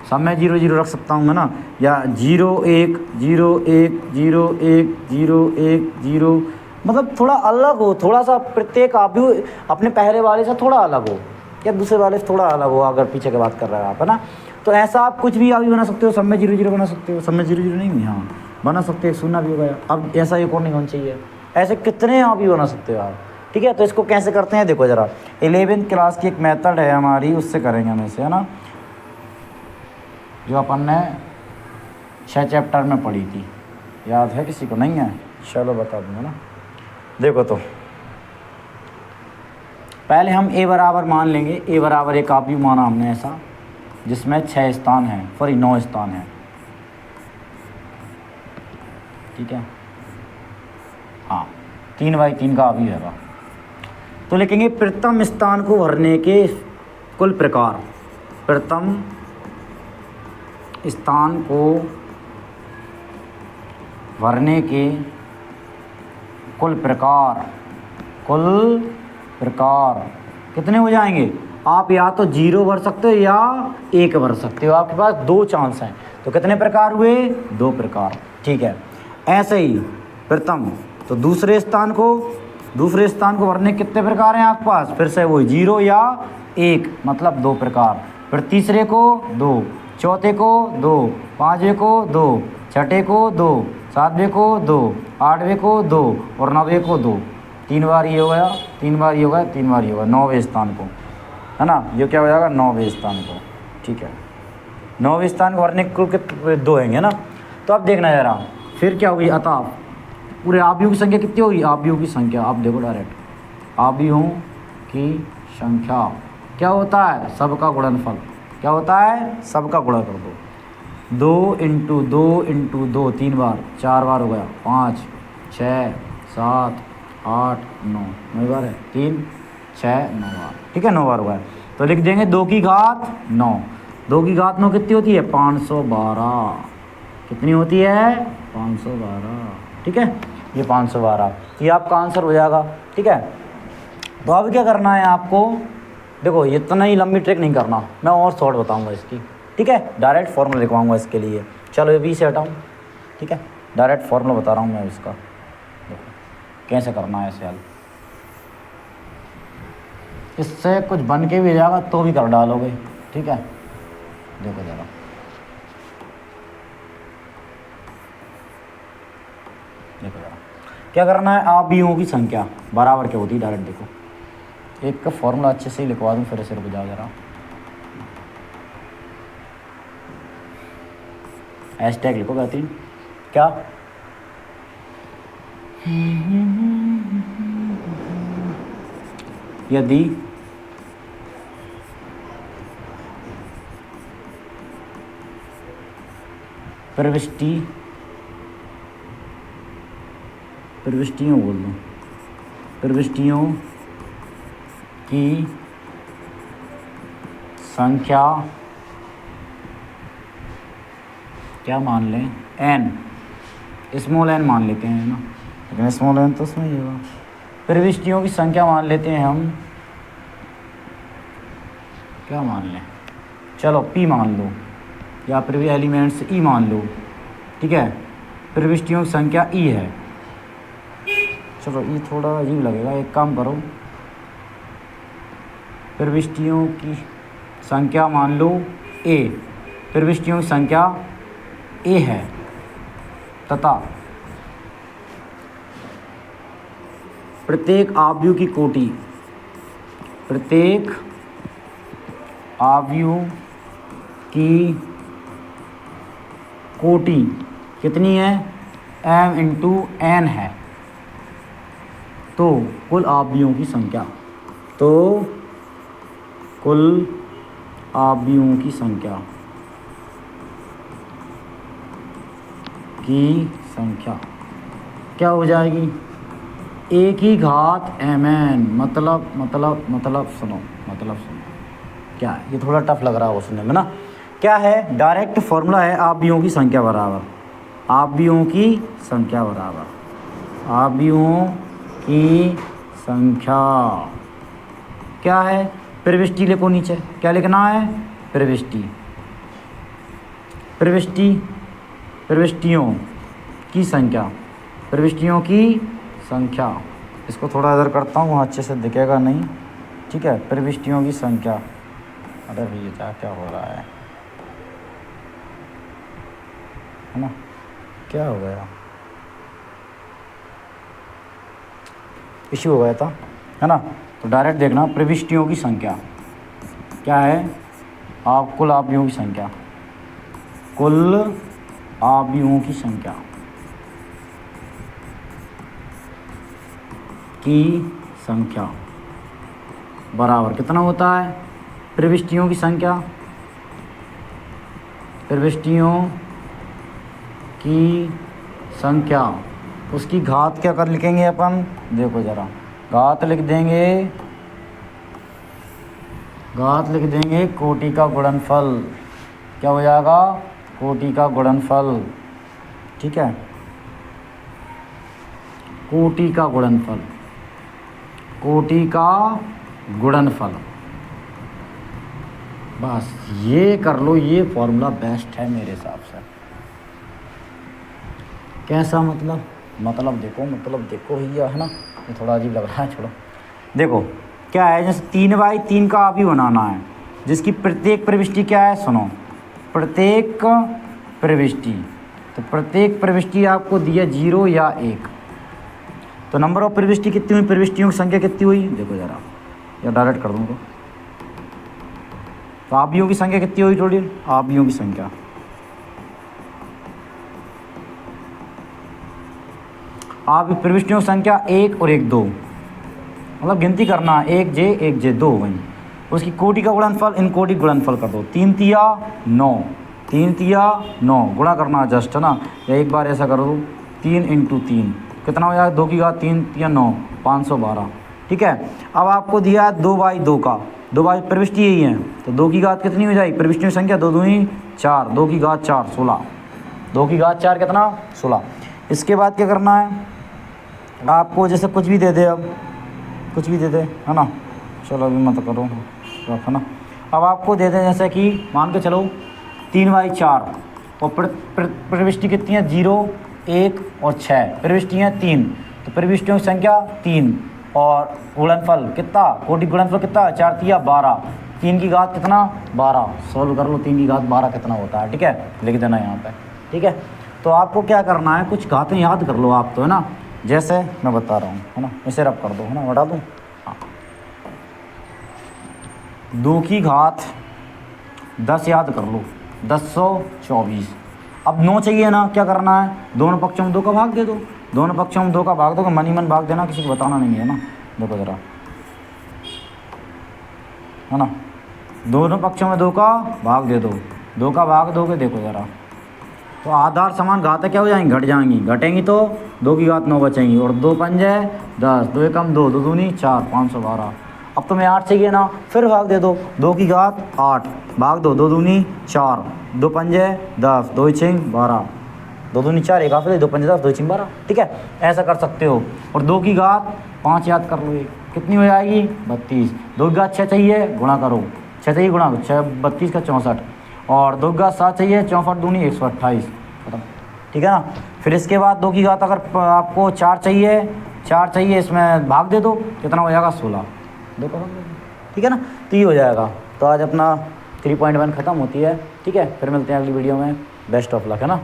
सब में 0 0 रख सकता हूँ, है ना। या 0 1 0 1 0 1 0 1 0, मतलब थोड़ा अलग हो, थोड़ा सा प्रत्येक आव्यूह अपने पहले वाले से थोड़ा अलग हो या दूसरे वाले से थोड़ा अलग हो, अगर पीछे की बात कर रहे हो आप, है ना। तो ऐसा आप कुछ भी आव्यूह बना सकते हो, सब में 0 0 बना सकते हो, सब में 0 0 नहीं, हाँ बना सकते हो, 1 0 भी हो गया। अब ऐसा एक और नहीं होना चाहिए, ऐसे कितने आव्यूह बना सकते हो आप, ठीक है। तो इसको कैसे करते हैं देखो ज़रा, 11th क्लास की एक मेथड है हमारी, उससे करेंगे हम इसे, है ना। जो अपन ने 6 चैप्टर में पढ़ी थी, याद है किसी को? नहीं है, चलो बता दूंगा ना। देखो तो पहले हम ए बराबर मान लेंगे, ए बराबर एक ऑब्यूम माना हमने ऐसा जिसमें 6 स्थान हैं, सॉरी 9 स्थान हैं, ठीक है। हाँ, 3/3 का ऑब्यूम है। तो लिखेंगे प्रथम स्थान को भरने के कुल प्रकार, प्रथम स्थान को भरने के कुल प्रकार, कुल प्रकार कितने हो जाएंगे? आप या तो 0 भर सकते हो या 1 भर सकते हो, आपके पास 2 चांस हैं। तो कितने प्रकार हुए? 2 प्रकार, ठीक है। ऐसे ही प्रथम, तो दूसरे स्थान को भरने कितने प्रकार हैं आपके पास? फिर से वही 0 या 1, मतलब 2 प्रकार। फिर तीसरे को 2, चौथे को 2, पाँचवें को 2, छठे को 2, सातवें को 2, आठवें को 2 और 9वें को 2। 3 बार ये हो गया, 3 बार ये हो गया, 3 बार ये हो गया, 9वें स्थान को, है ना। ये क्या हो जाएगा? 9वें स्थान को, ठीक है। 9वें स्थान को भरने को कितने? 2 होंगे ना। तो अब देखना जरा, फिर क्या होगी? अतः पूरे ऑब्यूम की संख्या कितनी होगी? ऑब्यूम की संख्या आप देखो डायरेक्ट, ऑब्यूम की संख्या क्या होता है? सबका गुणनफल। क्या होता है? सबका गुणा कर दो। 2 × 2 × 2 3 बार, 4 बार हो गया, 5 6 7 8 9, 9 बार है, 3 6 9 बार, ठीक है, 9 बार हुआ है। तो लिख देंगे 2 की घात 9। 2 की घात 9 कितनी होती है? 512। कितनी होती है? 512, ठीक है। ये 512, ये आपका आंसर हो जाएगा, ठीक है। तो अब क्या करना है आपको? देखो इतना ही लंबी ट्रिक नहीं करना, मैं और शॉर्ट बताऊंगा इसकी, ठीक है। डायरेक्ट फॉर्मूला लिखवाऊंगा इसके लिए। चलो ये 20 से हटाऊँ, ठीक है। डायरेक्ट फॉर्मूला बता रहा हूँ मैं इसका, देखो कैसे करना है इसे हल। इससे कुछ बन के भी जाएगा तो भी कर डालोगे, ठीक है। देखो ज़रा, देखो ज़रा क्या करना है? ऑब्यूम की संख्या बराबर क्या होती है? डायरेक्ट देखो, एक का फॉर्मूला अच्छे से ही लिखवा दूँ, फिर से रुक जाओ ज़रा। हैशटैग लिखो बेहतरीन। क्या? यदि प्रविष्टियों बोल दो, प्रविष्टियों की संख्या क्या मान लें? n, स्मॉल n मान लेते हैं ना, लेकिन स्मॉल n तो उसमें ही होगा। प्रविष्टियों की संख्या मान लेते हैं हम, क्या मान लें? चलो p मान लो, या फिर भी एलिमेंट्स e मान लो, ठीक है। प्रविष्टियों की संख्या e है। चलो ये थोड़ा अजीब लगेगा, एक काम करो, प्रविष्टियों की संख्या मान लो a, प्रविष्टियों की संख्या a है, तथा प्रत्येक ऑब्यूम की कोटि, प्रत्येक ऑब्यूम की कोटि कितनी है? m × n है। तो कुल ऑब्यूम की संख्या, तो कुल ऑब्यूम की संख्या क्या हो जाएगी? a की घात mn, मतलब सुनो क्या है? ये थोड़ा टफ लग रहा है सुनने में ना। क्या है? डायरेक्ट फॉर्मूला है ऑब्यूम की संख्या बराबर, ऑब्यूम की संख्या बराबर, ऑब्यूम की संख्या क्या है? प्रविष्टि लिखो नीचे, क्या लिखना है? प्रविष्टियों की संख्या, प्रविष्टियों की संख्या। इसको थोड़ा इधर करता हूँ, वहाँ अच्छे से दिखेगा नहीं, ठीक है। प्रविष्टियों की संख्या, अरे भैया क्या हो रहा है ना, क्या हो गया? इश्यू हो गया था, है ना। तो डायरेक्ट देखना, प्रविष्टियों की संख्या क्या है? कुल ऑब्यूम की संख्या, कुल अवयवों की संख्या बराबर कितना होता है, प्रविष्टियों की संख्या, प्रविष्टियों की संख्या, उसकी घात क्या कर लिखेंगे अपन, देखो ज़रा, घात लिख देंगे कोटि का गुणनफल। क्या हो जाएगा, कोटि का गुणनफल। ठीक है, कोटि का गुणनफल। बस ये कर लो, ये फॉर्मूला बेस्ट है मेरे हिसाब से। कैसा मतलब देखो भैया, है ना, ये थोड़ा अजीब लग रहा है, छोड़ो। देखो क्या है, जैसे 3/3 का अवयव बनाना है, जिसकी प्रत्येक प्रविष्टि क्या है, सुनो, प्रत्येक प्रविष्टि, तो प्रत्येक प्रविष्टि आपको दिया 0 या 1, तो नंबर ऑफ प्रविष्टि कितनी हुई, प्रविष्टियों की संख्या कितनी हुई, देखो ज़रा, या डायरेक्ट कर दूँगा, तो अवयवों की संख्या कितनी हुई टोटल, अवयवों की संख्या, आप प्रविष्टियों की संख्या 1 और 1 2, मतलब गिनती करना, 1j 2 हो गई। उसकी कोटि का गुणनफल, इन कोटि गुणनफल कर दो, 3 तिया 9 गुणा करना जस्ट, है ना, या एक बार ऐसा कर दो, 3 × 3 कितना हो जाएगा, 2 की घात 3 तिया 9, 512। ठीक है, अब आपको दिया 2/2 का, 2 प्रविष्टि यही है, तो 2 की घात कितनी हो जाएगी, प्रविष्टियों की संख्या 2 दूनी 4, 2 की घात 4 16, 2 की घात 4 कितना 16। इसके बाद क्या करना है, आपको जैसे कुछ भी दे दे, अब कुछ भी दे दे, है ना, चलो अभी मत करो रखो ना, अब आपको दे दें जैसे कि मान के चलो 3/4, और प्रविष्टि कितनी है, 0 1 और 6, प्रविष्टियाँ 3, तो प्रविष्टियों की संख्या 3, और गुणनफल कितना, कोटि गुणनफल कितना, 4 तिया 12, 3 की घात कितना 12, सॉल्व कर लो, 3 की घात 12 कितना होता है। ठीक है, लिख देना यहाँ पे। ठीक है, तो आपको क्या करना है, कुछ घातें याद कर लो आप, तो है ना, जैसे मैं बता रहा हूँ, है ना, इसे रब कर दो, है ना, बता दूँ, हाँ, 2 की घात 10 याद कर लो, 1024। अब 9 चाहिए ना, क्या करना है, दोनों पक्षों में 2 का भाग दे दो, दोनों पक्षों में 2 का भाग दो, मन ही मन भाग देना, किसी को बताना नहीं है ना, देखो ज़रा, है ना, दोनों पक्षों में 2 का भाग दे दो, 2 का भाग दोगे, देखो ज़रा, तो आधार समान घातें क्या हो जाएंगी, घट जाएंगी, घटेंगी तो 2 की घात 9 बचेंगी, और 2 पंजे 10, 2 एकम 2, 2 दूनी 4, 512। अब तुम्हें 8 चाहिए ना, फिर भाग दे दो, 2 की घात 8, भाग दो, 2 दूनी 4, 2 पंजे 10, 2 छिंग 12, 2 दूनी 4, एक हाफ 2 पंजे 10, 2 छिंग 12। ठीक है, ऐसा कर सकते हो। और 2 की घात 5 याद कर लो, ये कितनी हो जाएगी, 32, 2 की घात 6 चाहिए, गुणा करो, 6 चाहिए गुणा, 6 32 का 64, और 2 की घात 7 चाहिए, 64 दूनी 128, खत्म। ठीक है ना, फिर इसके बाद 2 की घात अगर आपको 4 चाहिए, इसमें भाग दे दो, कितना हो जाएगा 16, देखो। ठीक है ना, तो ये हो जाएगा। तो आज अपना 3.1 ख़त्म होती है। ठीक है, फिर मिलते हैं अगली वीडियो में, बेस्ट ऑफ लक, है ना।